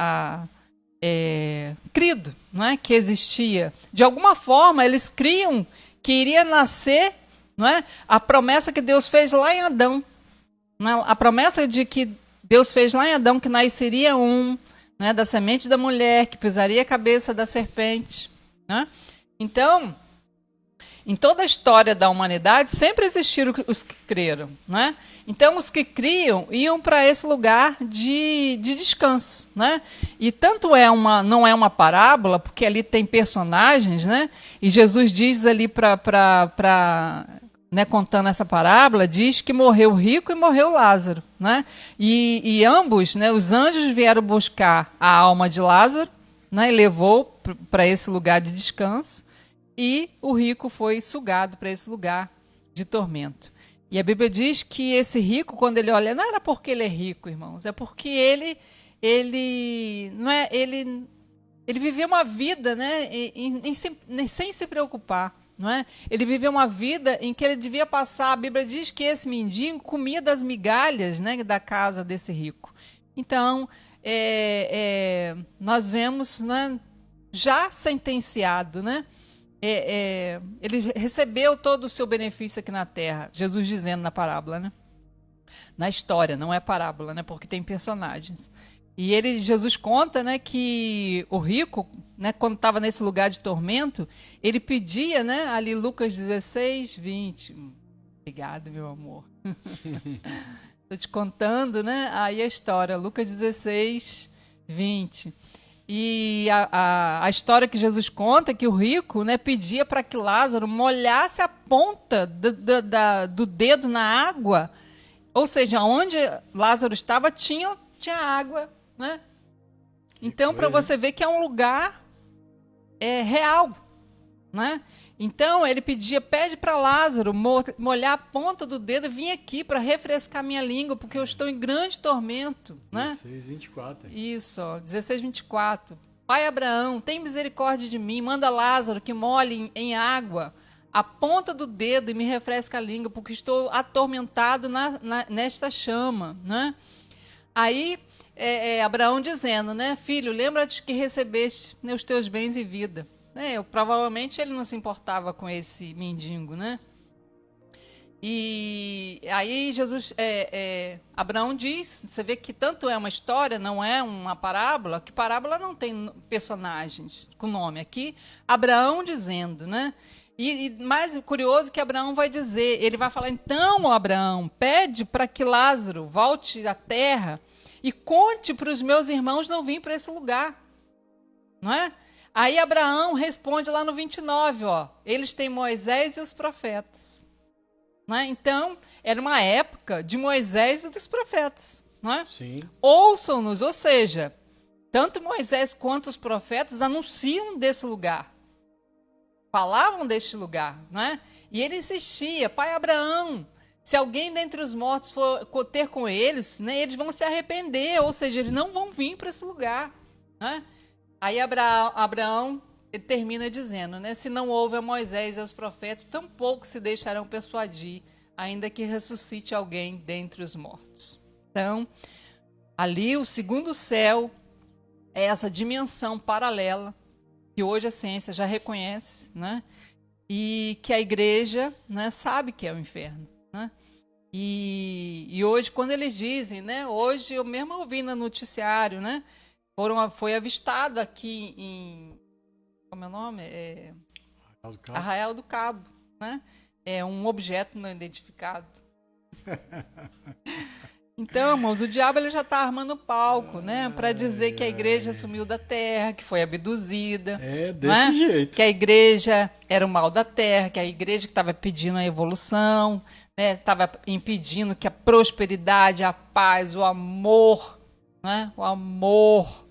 crido, né, que existia. De alguma forma, eles criam que iria nascer, não é, a promessa que Deus fez lá em Adão. Não é, a promessa de que Deus fez lá em Adão que nasceria né, da semente da mulher, que pisaria a cabeça da serpente. Né? Então, em toda a história da humanidade, sempre existiram os que creram. Né? Então, os que criam iam para esse lugar de descanso. Né? E tanto não é uma parábola, porque ali tem personagens, né? E Jesus diz ali né, contando essa parábola, diz que morreu o rico e morreu Lázaro. Né? E ambos, né, os anjos vieram buscar a alma de Lázaro, né, e levou para esse lugar de descanso, e o rico foi sugado para esse lugar de tormento. E a Bíblia diz que esse rico, quando ele olha, não era porque ele é rico, irmãos, é porque ele viveu uma vida, né, sem se preocupar. Não é? Ele viveu uma vida em que ele devia passar. A Bíblia diz que esse mendigo comia das migalhas, né, da casa desse rico. Então, nós vemos, né, já sentenciado, né? Ele recebeu todo o seu benefício aqui na terra. Jesus dizendo na parábola, né? Na história, não é parábola, né? Porque tem personagens. E Jesus conta, né, que o rico, né, quando estava nesse lugar de tormento, ele pedia, né, ali Lucas 16, 20. Obrigado, meu amor. Estou te contando, né, aí a história, Lucas 16, 20. E a história que Jesus conta é que o rico, né, pedia para que Lázaro molhasse a ponta do dedo na água. Ou seja, onde Lázaro estava tinha água. Né? Então, para você ver que é um lugar real. Né? Então, ele pede para Lázaro molhar a ponta do dedo e vir aqui para refrescar minha língua, porque eu estou em grande tormento. 16, 24. Isso, 16, 24. Pai Abraão, tem misericórdia de mim, manda Lázaro que molhe em água a ponta do dedo e me refresca a língua, porque estou atormentado nesta chama. Né? Aí, Abraão dizendo, né, filho, lembra-te que recebeste, né, os teus bens e vida. Provavelmente ele não se importava com esse mendigo, né? E aí Abraão diz, você vê que tanto é uma história, não é uma parábola, que parábola não tem personagens com nome. Aqui, Abraão dizendo, né? E mais curioso que Abraão vai dizer, ele vai falar, então, Abraão, pede para que Lázaro volte à terra e conte para os meus irmãos não vir para esse lugar. Não é? Aí Abraão responde lá no 29, ó, eles têm Moisés e os profetas. Não é? Então, era uma época de Moisés e dos profetas. Não é? Sim. Ouçam-nos, ou seja, tanto Moisés quanto os profetas anunciam desse lugar. Falavam deste lugar. Não é? E ele insistia, pai Abraão, se alguém dentre os mortos for ter com eles, né, eles vão se arrepender, ou seja, eles não vão vir para esse lugar. Não é? Aí Abraão ele termina dizendo, né, se não houve a Moisés e aos profetas, tampouco se deixarão persuadir, ainda que ressuscite alguém dentre os mortos. Então, ali o segundo céu é essa dimensão paralela, que hoje a ciência já reconhece, né, e que a igreja, né, sabe que é o inferno. Né? E hoje, quando eles dizem, né, hoje eu mesmo ouvi no noticiário, né, foi avistado aqui em... Como é o nome? Arraial do Cabo. Né? É um objeto não identificado. Então, irmãos, o diabo ele já está armando palco, né, para dizer que a igreja sumiu da terra, que foi abduzida. Desse jeito. Que a igreja era o mal da terra, que a igreja que estava pedindo a evolução, estava impedindo que a prosperidade, a paz, o amor, né, o amor...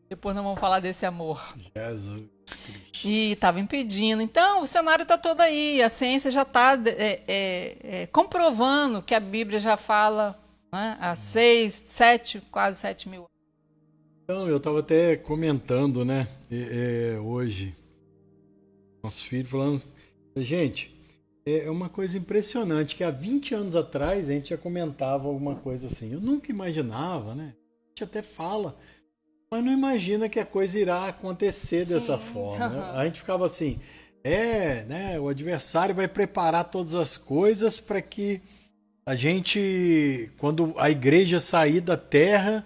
Depois nós vamos falar desse amor. Jesus Cristo. E estava impedindo. Então, o cenário está todo aí. A ciência já está comprovando que a Bíblia já fala, né, há 6, quase 7 mil anos. Então, eu estava até comentando, né, hoje, nosso filho falando, gente, é uma coisa impressionante, que há 20 anos atrás a gente já comentava alguma coisa assim. Eu nunca imaginava, né? A gente até fala... Mas não imagina que a coisa irá acontecer dessa forma. Né? A gente ficava assim, né, o adversário vai preparar todas as coisas para que a gente, quando a igreja sair da terra,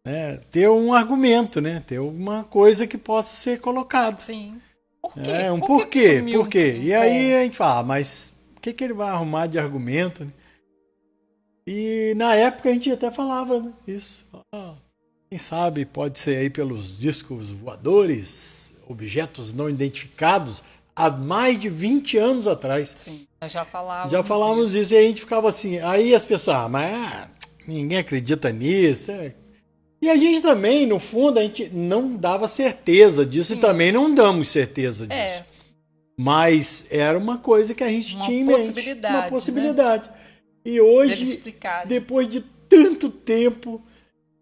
né, ter um argumento, né, ter alguma coisa que possa ser colocado. Sim. Por quê? Um porquê? Por quê? E aí a gente fala, mas o que ele vai arrumar de argumento? Né? E na época a gente até falava, né, isso. Quem sabe pode ser aí pelos discos voadores, objetos não identificados, há mais de 20 anos atrás. Sim, nós já falávamos. Já falávamos isso e a gente ficava assim. Aí as pessoas, mas ninguém acredita nisso. E a gente também, no fundo, a gente não dava certeza disso. Sim. E também não damos certeza disso. Mas era uma coisa que a gente tinha em mente. Uma possibilidade. Né? E hoje, depois de tanto tempo...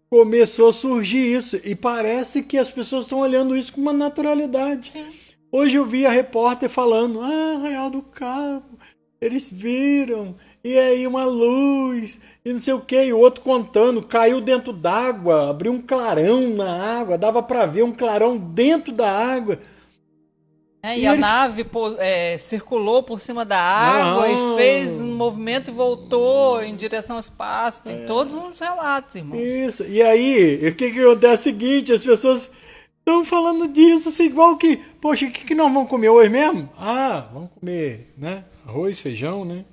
começou a surgir isso. E parece que as pessoas estão olhando isso com uma naturalidade. Sim. Hoje eu vi a repórter falando, Arraial do Cabo, eles viram, e aí uma luz, e não sei o que, e o outro contando, caiu dentro d'água, abriu um clarão na água, dava para ver um clarão dentro da água. E a nave circulou por cima da água e fez um movimento e voltou em direção ao espaço. Tem todos uns relatos, irmãos. Isso. E aí, o que acontece é o seguinte, as pessoas estão falando disso, assim, igual que, poxa, o que nós vamos comer hoje mesmo? Vamos comer, né? Arroz, feijão, né?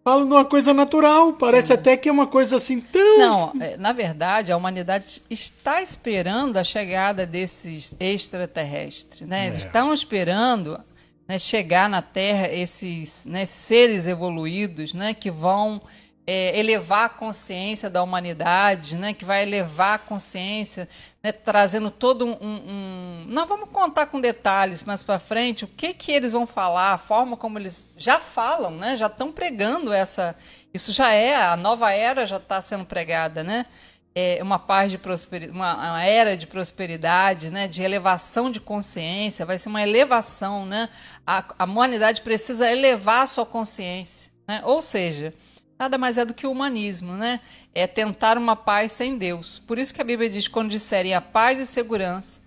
Fala de uma coisa natural, parece até que é uma coisa assim tão... Não, na verdade, a humanidade está esperando a chegada desses extraterrestres, né? Eles estão esperando, né, chegar na Terra esses, né, seres evoluídos, né, que vão elevar a consciência da humanidade, né, que vai elevar a consciência, né, trazendo todo Nós vamos contar com detalhes mais para frente o que eles vão falar, a forma como eles já falam, né, já estão pregando isso já a nova era já está sendo pregada, né, uma paz de uma era de prosperidade, né, de elevação de consciência, vai ser uma elevação, né, a humanidade precisa elevar a sua consciência, né, ou seja, nada mais é do que o humanismo, né? É tentar uma paz sem Deus. Por isso que a Bíblia diz, quando disserem a paz e segurança,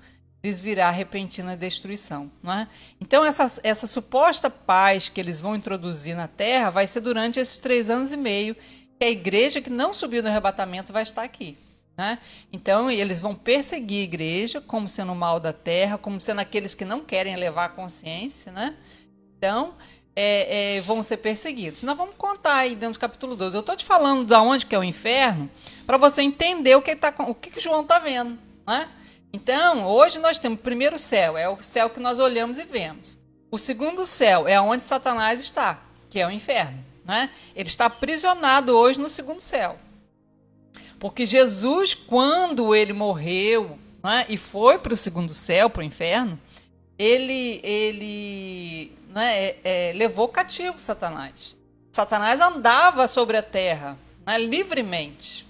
lhes virá repentina destruição. Não é? Então, essa suposta paz que eles vão introduzir na terra vai ser durante esses 3 anos e meio que a igreja que não subiu no arrebatamento vai estar aqui. Né? Então, eles vão perseguir a igreja como sendo o mal da terra, como sendo aqueles que não querem levar a consciência. Né? Então, vão ser perseguidos. Nós vamos contar aí dentro do capítulo 12. Eu estou te falando de onde que é o inferno para você entender o que João está vendo. Né? Então, hoje nós temos o primeiro céu, é o céu que nós olhamos e vemos. O segundo céu é onde Satanás está, que é o inferno. Né? Ele está aprisionado hoje no segundo céu. Porque Jesus, quando ele morreu, né, e foi para o segundo céu, para o inferno, ele levou cativo Satanás. Satanás andava sobre a terra, né, livremente,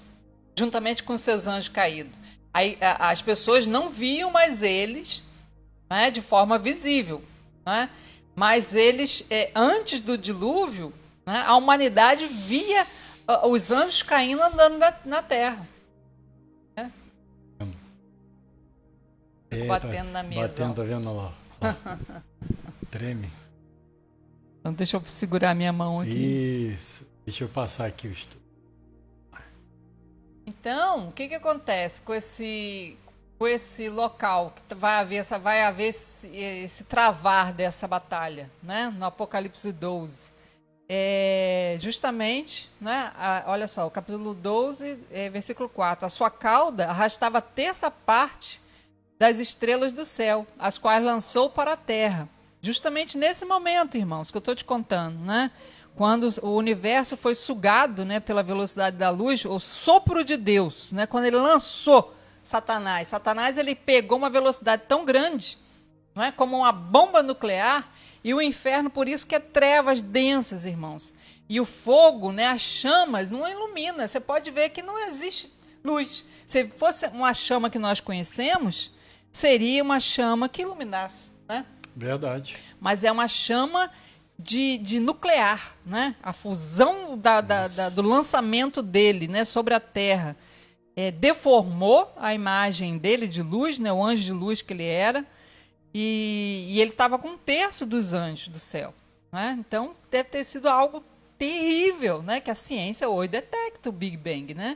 juntamente com seus anjos caídos. Aí, as pessoas não viam mais eles, né, de forma visível. Né? Mas eles, antes do dilúvio, né, a humanidade via os anjos caindo andando na terra. Né? Batendo na mesa. Batendo, tá vendo lá? Treme. Então deixa eu segurar a minha mão aqui. Isso. Deixa eu passar aqui o estudo. Então, o que acontece com esse local que vai haver esse travar dessa batalha, né? No Apocalipse 12. Justamente, né? Olha só, o capítulo 12, versículo 4. A sua cauda arrastava a terça parte das estrelas do céu, as quais lançou para a terra. Justamente nesse momento, irmãos, que eu estou te contando, né? Quando o universo foi sugado, né, pela velocidade da luz, o sopro de Deus, né, quando ele lançou Satanás, ele pegou uma velocidade tão grande, não é, como uma bomba nuclear, e o inferno, por isso que é trevas densas, irmãos. E o fogo, né, as chamas, não ilumina. Você pode ver que não existe luz. Se fosse uma chama que nós conhecemos, seria uma chama que iluminasse. Né? Verdade. Mas é uma chama de nuclear, né? A fusão do lançamento dele, né, sobre a Terra deformou a imagem dele de luz, né, o anjo de luz que ele era, e ele estava com 1/3 dos anjos do céu. Né? Então, deve ter sido algo terrível, né, que a ciência hoje detecta o Big Bang. Né?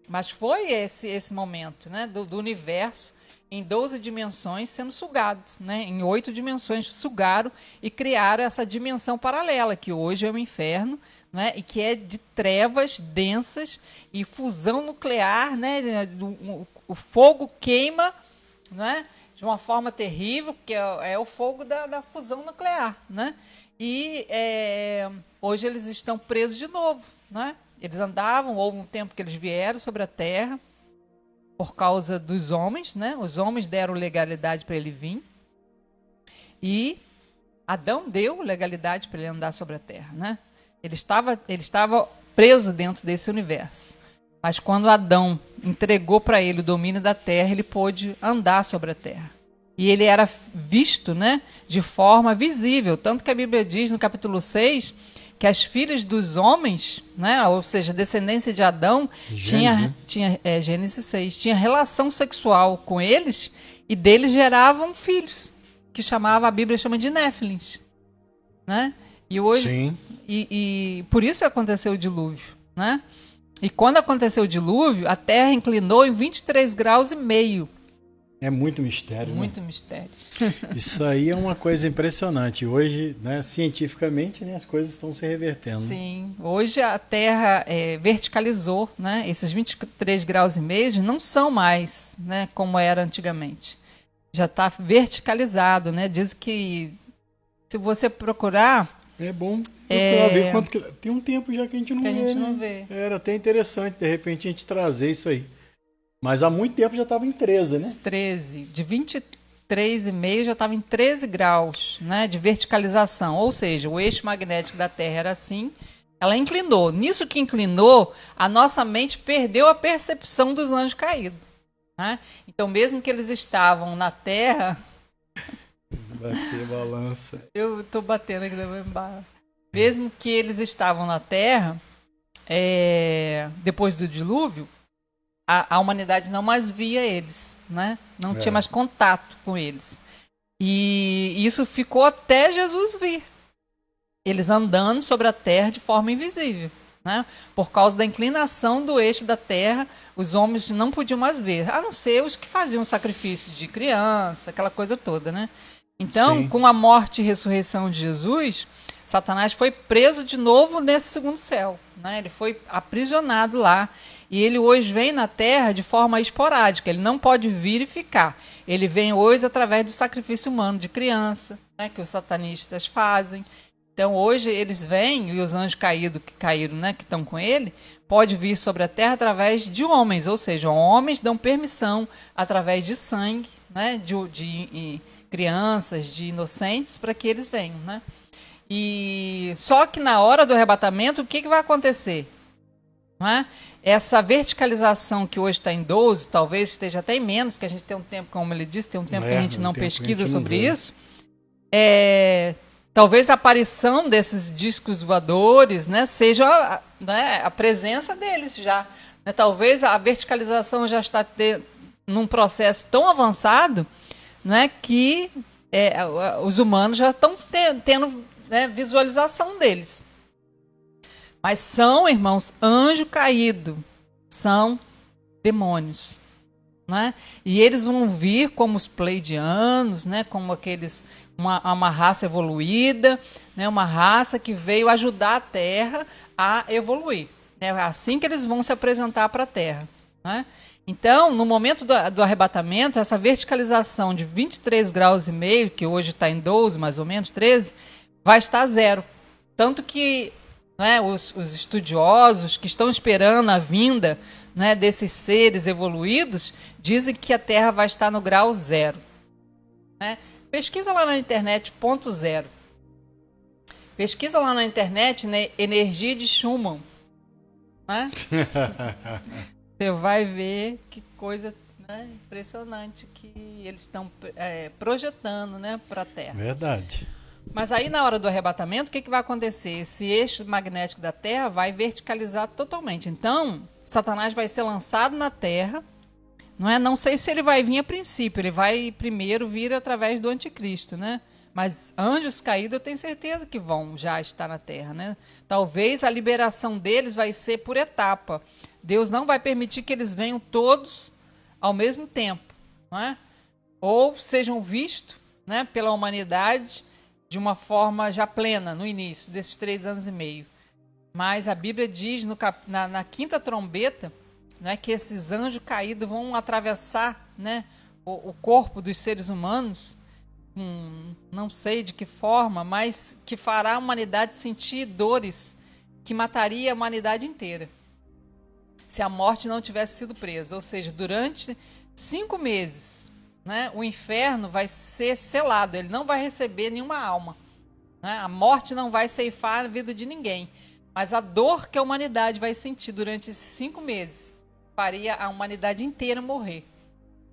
Mas foi esse momento, né, do universo em 12 dimensões sendo sugado, né? Em 8 dimensões sugaram e criaram essa dimensão paralela, que hoje é o inferno, né? E que é de trevas densas e fusão nuclear, né? O fogo queima, né? De uma forma terrível, que é o fogo da fusão nuclear. Né? E hoje eles estão presos de novo. Né? Eles andavam, houve um tempo que eles vieram sobre a Terra, por causa dos homens, né? Os homens deram legalidade para ele vir. E Adão deu legalidade para ele andar sobre a terra, né? Ele estava preso dentro desse universo. Mas quando Adão entregou para ele o domínio da terra, ele pôde andar sobre a terra. E ele era visto, né, de forma visível. Tanto que a Bíblia diz no capítulo 6 que as filhas dos homens, né, ou seja, a descendência de Adão, Gênesis 6, tinha relação sexual com eles e deles geravam filhos, que a Bíblia chama de Néfilins. Né? E hoje, sim. E por isso aconteceu o dilúvio. Né? E quando aconteceu o dilúvio, a terra inclinou em 23 graus e meio. É muito mistério, muito né? mistério. Isso aí é uma coisa impressionante. Hoje, né, cientificamente, né, as coisas estão se revertendo. Sim, hoje a Terra verticalizou, né? Esses 23 graus e meio não são mais, né, como era antigamente. Já está verticalizado, né? Diz que se você procurar... É bom procurar ver quanto que... Tem um tempo já que a gente não vê. A gente não né? vê. Era até interessante, de repente, a gente trazer isso aí. Mas há muito tempo já estava em 13, né? 13. De 23,5 já estava em 13 graus, né, de verticalização. Ou seja, o eixo magnético da Terra era assim, ela inclinou. Nisso que inclinou, a nossa mente perdeu a percepção dos anjos caídos. Né? Então, mesmo que eles estavam na Terra... Bater balança. Eu estou batendo aqui na minha barra. Mesmo que eles estavam na Terra, depois do dilúvio, a humanidade não mais via eles, né? Não tinha mais contato com eles. E isso ficou até Jesus vir. Eles andando sobre a terra de forma invisível, né? Por causa da inclinação do eixo da terra, os homens não podiam mais ver, a não ser os que faziam sacrifício de criança, aquela coisa toda, né? Então, com a morte e ressurreição de Jesus, Satanás foi preso de novo nesse segundo céu, né? Ele foi aprisionado lá. E ele hoje vem na Terra de forma esporádica. Ele não pode vir e ficar. Ele vem hoje através do sacrifício humano de criança, né, que os satanistas fazem. Então hoje eles vêm, e os anjos caídos que caíram, né, que estão com ele, pode vir sobre a Terra através de homens. Ou seja, homens dão permissão através de sangue, né, de crianças, de inocentes, para que eles venham, né? E só que na hora do arrebatamento, o que vai acontecer? Não é? Essa verticalização que hoje está em 12, talvez esteja até em menos, que a gente tem um tempo, como ele disse, tem um tempo que a gente não pesquisa sobre isso. Talvez a aparição desses discos voadores, né, seja a presença deles já. Né? Talvez a verticalização já está num processo tão avançado, né, que os humanos já estão tendo, né, visualização deles. Mas são, irmãos, anjo caído, são demônios, né? E eles vão vir como os pleidianos, né? Como aqueles, uma raça evoluída, né? Uma raça que veio ajudar a Terra a evoluir. É assim que eles vão se apresentar para a Terra, né? Então, no momento do arrebatamento, essa verticalização de 23 graus e meio, que hoje está em 12, mais ou menos, 13, vai estar zero. Tanto que, né, os estudiosos que estão esperando a vinda, né, desses seres evoluídos dizem que a Terra vai estar no grau zero. Né? Pesquisa lá na internet, ponto zero. Pesquisa lá na internet, né, energia de Schumann. Né? Você vai ver que coisa, né, impressionante que eles estão projetando, né, para a Terra. Verdade. Mas aí, na hora do arrebatamento, o que vai acontecer? Esse eixo magnético da Terra vai verticalizar totalmente. Então, Satanás vai ser lançado na Terra. Não sei se ele vai vir a princípio. Ele vai primeiro vir através do anticristo, né? Mas anjos caídos, eu tenho certeza que vão já estar na Terra, né? Talvez a liberação deles vai ser por etapa. Deus não vai permitir que eles venham todos ao mesmo tempo, não é? Ou sejam vistos, né, pela humanidade de uma forma já plena no início desses 3 anos e meio. Mas a Bíblia diz na quinta trombeta, né, que esses anjos caídos vão atravessar, né, o corpo dos seres humanos, não sei de que forma, mas que fará a humanidade sentir dores que mataria a humanidade inteira se a morte não tivesse sido presa. Ou seja, durante 5 meses, né, o inferno vai ser selado, ele não vai receber nenhuma alma, né? A morte não vai ceifar a vida de ninguém, mas a dor que a humanidade vai sentir durante esses 5 meses faria a humanidade inteira morrer,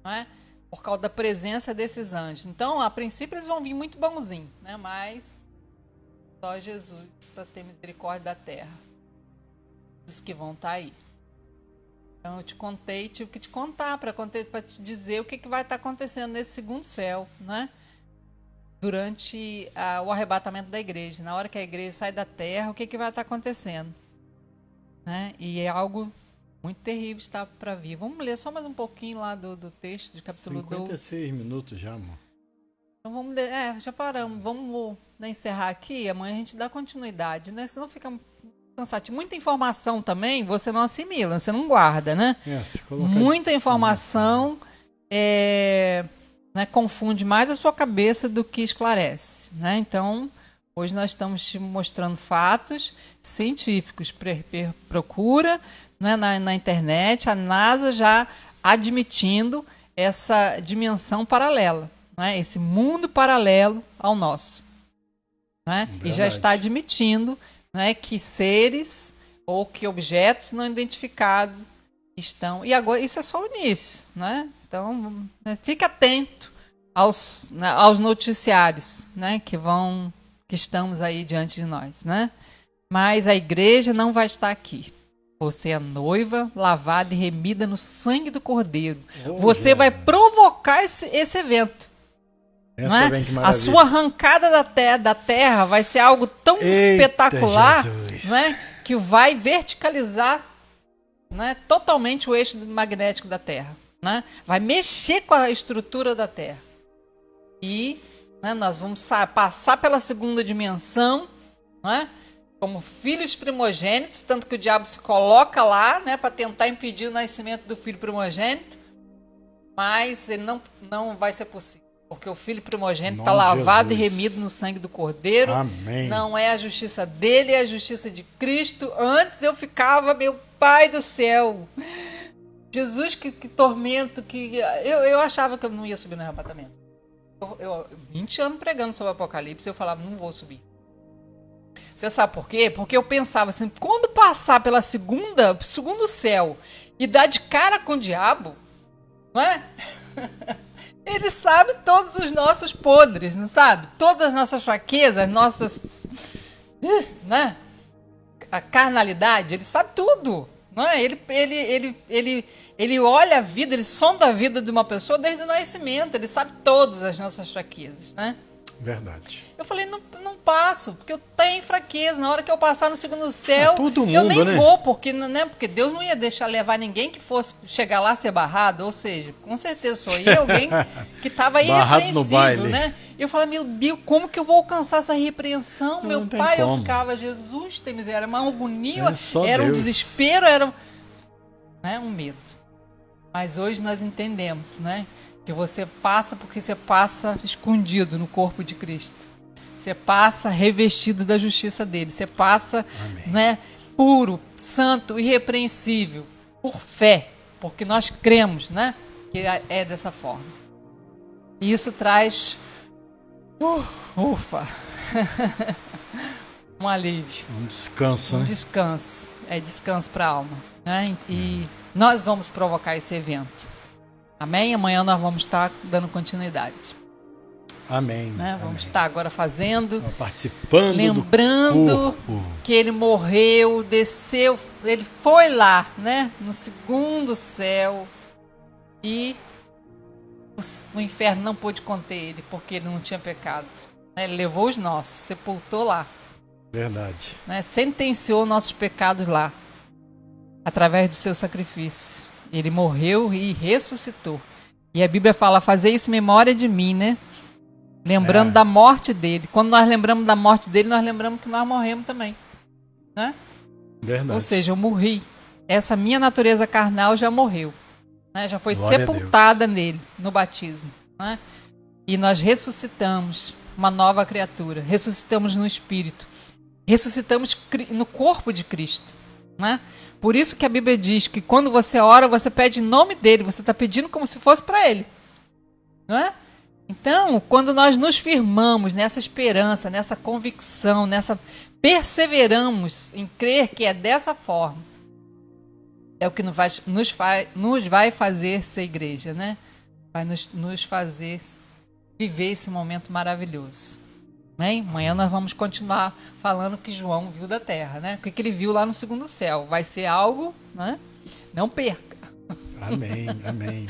né? Por causa da presença desses anjos. Então, a princípio, eles vão vir muito bonzinhos, né? Mas só Jesus para ter misericórdia da terra, dos que vão estar aí. Então eu te contei, tive que te contar para te dizer o que vai estar acontecendo nesse segundo céu, né? Durante o arrebatamento da igreja. Na hora que a igreja sai da terra, o que vai estar acontecendo? Né? E é algo muito terrível está para vir. Vamos ler só mais um pouquinho lá do texto de capítulo 56 12. minutos já, amor. Então vamos já paramos. Vamos encerrar aqui, amanhã a gente dá continuidade, né? Senão fica cansativo. Muita informação também você não assimila, você não guarda, né? Muita informação né, confunde mais a sua cabeça do que esclarece, né? Então, hoje nós estamos te mostrando fatos científicos. Procura, né, na internet, a NASA já admitindo essa dimensão paralela, né? Esse mundo paralelo ao nosso, né? E já está admitindo, né, que seres ou que objetos não identificados estão... E agora, isso é só o início, né? Então, fique atento aos noticiários, né, que estamos aí diante de nós, né? Mas a igreja não vai estar aqui. Você é noiva, lavada e remida no sangue do Cordeiro. Oh, você vai provocar esse evento. Essa Não é? vem que A maravilha. sua arrancada da terra vai ser algo tão Eita, espetacular, Jesus. não é? Que vai verticalizar, não é? Totalmente o eixo magnético da Terra. Não é? Vai mexer com a estrutura da Terra. E, né, nós vamos passar pela segunda dimensão, não é? Como filhos primogênitos, tanto que o diabo se coloca lá, né, para tentar impedir o nascimento do filho primogênito, mas ele não vai ser possível. Porque o filho primogênito está lavado e remido no sangue do Cordeiro. Amém. Não é a justiça dele, é a justiça de Cristo. Antes eu ficava, meu Pai do céu. Jesus, que tormento. Eu achava que eu não ia subir no arrebatamento. Eu 20 anos pregando sobre o Apocalipse, eu falava, não vou subir. Você sabe por quê? Porque eu pensava assim, quando passar pela segundo céu e dar de cara com o diabo, não é? Ele sabe todos os nossos podres, não sabe? Todas as nossas fraquezas, nossas, né? A carnalidade, ele sabe tudo, não é? Ele olha a vida, ele sonda a vida de uma pessoa desde o nascimento, ele sabe todas as nossas fraquezas, né? Verdade. Eu falei, não passo, porque eu tenho fraqueza. Na hora que eu passar no segundo céu, todo mundo, eu nem né? vou, porque Deus não ia deixar levar ninguém que fosse chegar lá ser barrado. Ou seja, com certeza sou eu, alguém que estava Barrado no baile. irrepreensível, né? E eu falei, meu Deus, como que eu vou alcançar essa repreensão? Não Meu tem pai, eu como. ficava, Jesus tem miséria, era uma agonia, É só era um Deus. desespero, era um medo. Mas hoje nós entendemos, né? Que você passa porque você passa escondido no corpo de Cristo. Você passa revestido da justiça dele. Você passa, né, puro, santo, irrepreensível, por fé. Porque nós cremos, né, que é dessa forma. E isso traz um alívio. Um descanso, Um né? descanso. É descanso para a alma. Né? E nós vamos provocar esse evento. Amém? Amanhã nós vamos estar dando continuidade. Amém. Né? Amém. Vamos estar agora fazendo, Participando lembrando do corpo. que ele morreu, desceu, ele foi lá, né? No segundo céu. E o inferno não pôde conter ele, porque ele não tinha pecado. Né? Ele levou os nossos, sepultou lá. Verdade. Né? Sentenciou nossos pecados lá, através do seu sacrifício. Ele morreu e ressuscitou. E a Bíblia fala, fazer isso em memória de mim, né? Lembrando da morte dele. Quando nós lembramos da morte dele, nós lembramos que nós morremos também. Né? Verdade. Ou seja, eu morri. Essa minha natureza carnal já morreu. Né? Já foi Glória a sepultada nele, no batismo. Né? E nós ressuscitamos uma nova criatura. Ressuscitamos no Espírito. Ressuscitamos no corpo de Cristo. Né? Por isso que a Bíblia diz que quando você ora, você pede em nome dele, você está pedindo como se fosse para ele. Não é? Então, quando nós nos firmamos nessa esperança, nessa convicção, perseveramos em crer que é dessa forma, é o que nos vai fazer ser igreja, né? Vai nos fazer viver esse momento maravilhoso. Amém? Amanhã nós vamos continuar falando que João viu da terra, né? O que ele viu lá no segundo céu. Vai ser algo, né? Não perca. Amém, amém.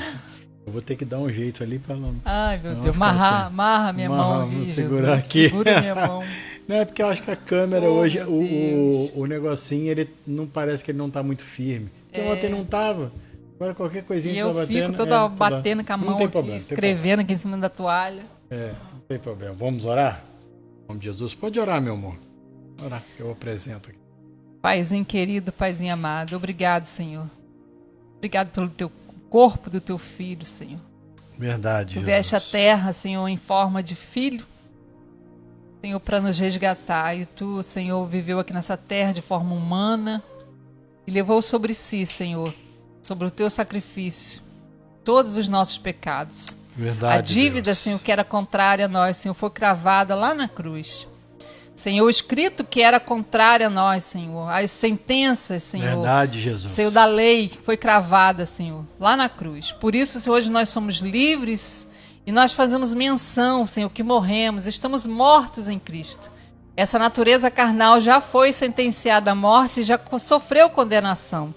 Eu vou ter que dar um jeito ali para não... Ai, meu Não, Deus. ficar Amarra minha mão vou aqui, segurar Jesus. aqui. Segura minha mão. Não, é porque eu acho que a câmera Oh, hoje, meu Deus. o negocinho, ele não parece que ele não tá muito firme. Porque ontem não tava. Agora qualquer coisinha E que eu tá batendo... fico toda batendo com a Não mão tem aqui, problema, tem escrevendo aqui em cima da toalha. Não tem problema. Vamos orar? Em nome de Jesus. Pode orar, meu amor. Orar, que eu apresento aqui. Paizinho querido, Paizinho amado, obrigado, Senhor. Obrigado pelo teu corpo do teu filho, Senhor. Verdade, Tu Jesus. vieste a terra, Senhor, em forma de filho, Senhor, para nos resgatar. E tu, Senhor, viveu aqui nessa terra de forma humana e levou sobre si, Senhor, sobre o teu sacrifício, todos os nossos pecados. Verdade, A dívida, Deus. Senhor, que era contrária a nós, Senhor, foi cravada lá na cruz. Senhor, o escrito que era contrário a nós, Senhor, as sentenças, Senhor, Verdade, Jesus. Senhor, da lei foi cravada, Senhor, lá na cruz. Por isso, Senhor, hoje nós somos livres e nós fazemos menção, Senhor, que morremos, estamos mortos em Cristo. Essa natureza carnal já foi sentenciada à morte e já sofreu condenação.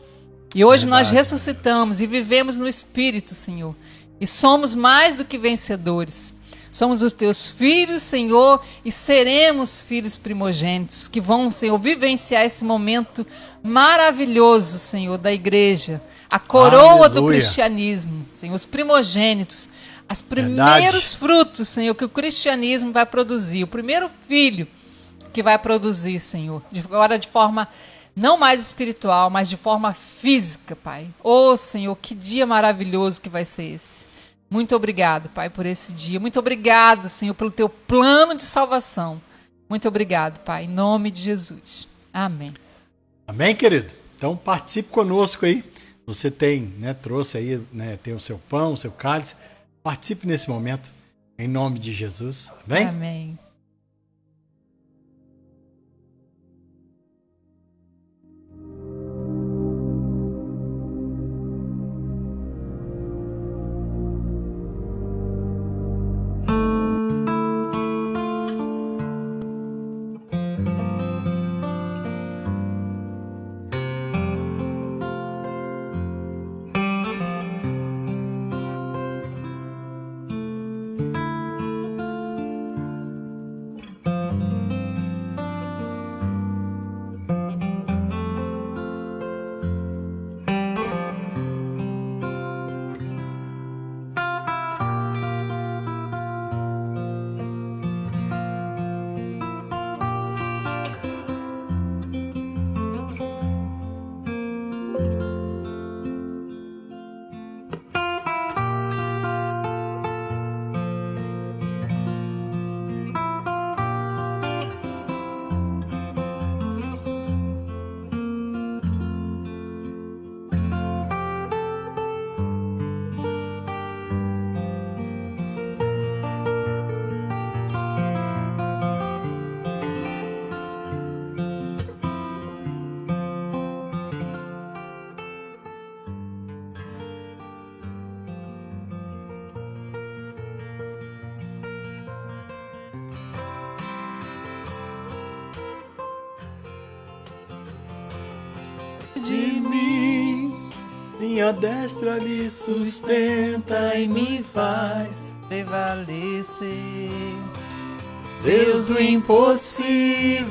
E hoje nós ressuscitamos e vivemos no Espírito, Senhor. E somos mais do que vencedores. Somos os teus filhos, Senhor, e seremos filhos primogênitos, que vão, Senhor, vivenciar esse momento maravilhoso, Senhor, da igreja. A coroa do cristianismo, Senhor, os primogênitos, os primeiros frutos, Senhor, que o cristianismo vai produzir. O primeiro filho que vai produzir, Senhor, agora de forma não mais espiritual, mas de forma física, Pai. Oh, Senhor, que dia maravilhoso que vai ser esse. Muito obrigado, Pai, por esse dia. Muito obrigado, Senhor, pelo teu plano de salvação. Muito obrigado, Pai, em nome de Jesus. Amém. Amém, querido? Então participe conosco aí. Você tem, né, trouxe aí, né, tem o seu pão, o seu cálice. Participe nesse momento, em nome de Jesus. Amém? Amém. De mim, minha destra lhe sustenta e me faz prevalecer. Deus do impossível.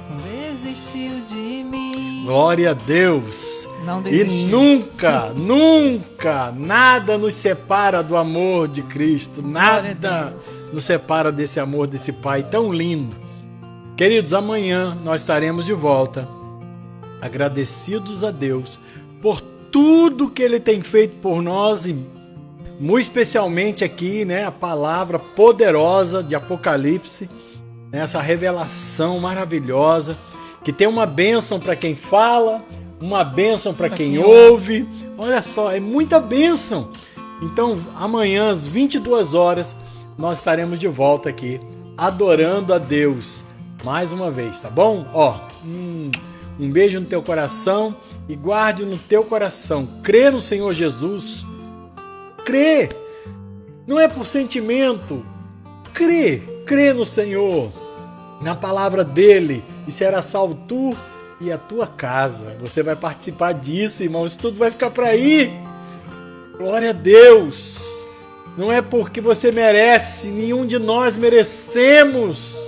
Não desistiu de mim. Glória a Deus. Não desistiu. E nunca, nunca, nada nos separa do amor de Cristo. Nada nos separa desse amor desse Pai tão lindo. Queridos, amanhã nós estaremos de volta, agradecidos a Deus por tudo que Ele tem feito por nós e muito especialmente aqui, né, a palavra poderosa de Apocalipse, né, essa revelação maravilhosa, que tem uma bênção para quem fala, uma bênção para quem ouve. Olha só, é muita bênção. Então, amanhã às 22 horas, nós estaremos de volta aqui, adorando a Deus mais uma vez, tá bom? Ó, um beijo no teu coração e guarde no teu coração. Crê no Senhor Jesus. Crê. Não é por sentimento. Crê. Crê no Senhor, na palavra dele, e será salvo tu e a tua casa. Você vai participar disso, irmão. Isso tudo vai ficar para aí. Glória a Deus. Não é porque você merece. Nenhum de nós merecemos.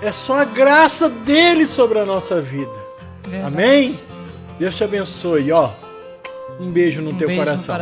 É só a graça dele sobre a nossa vida. Verdade. Amém? Deus te abençoe. Ó, um beijo no teu coração.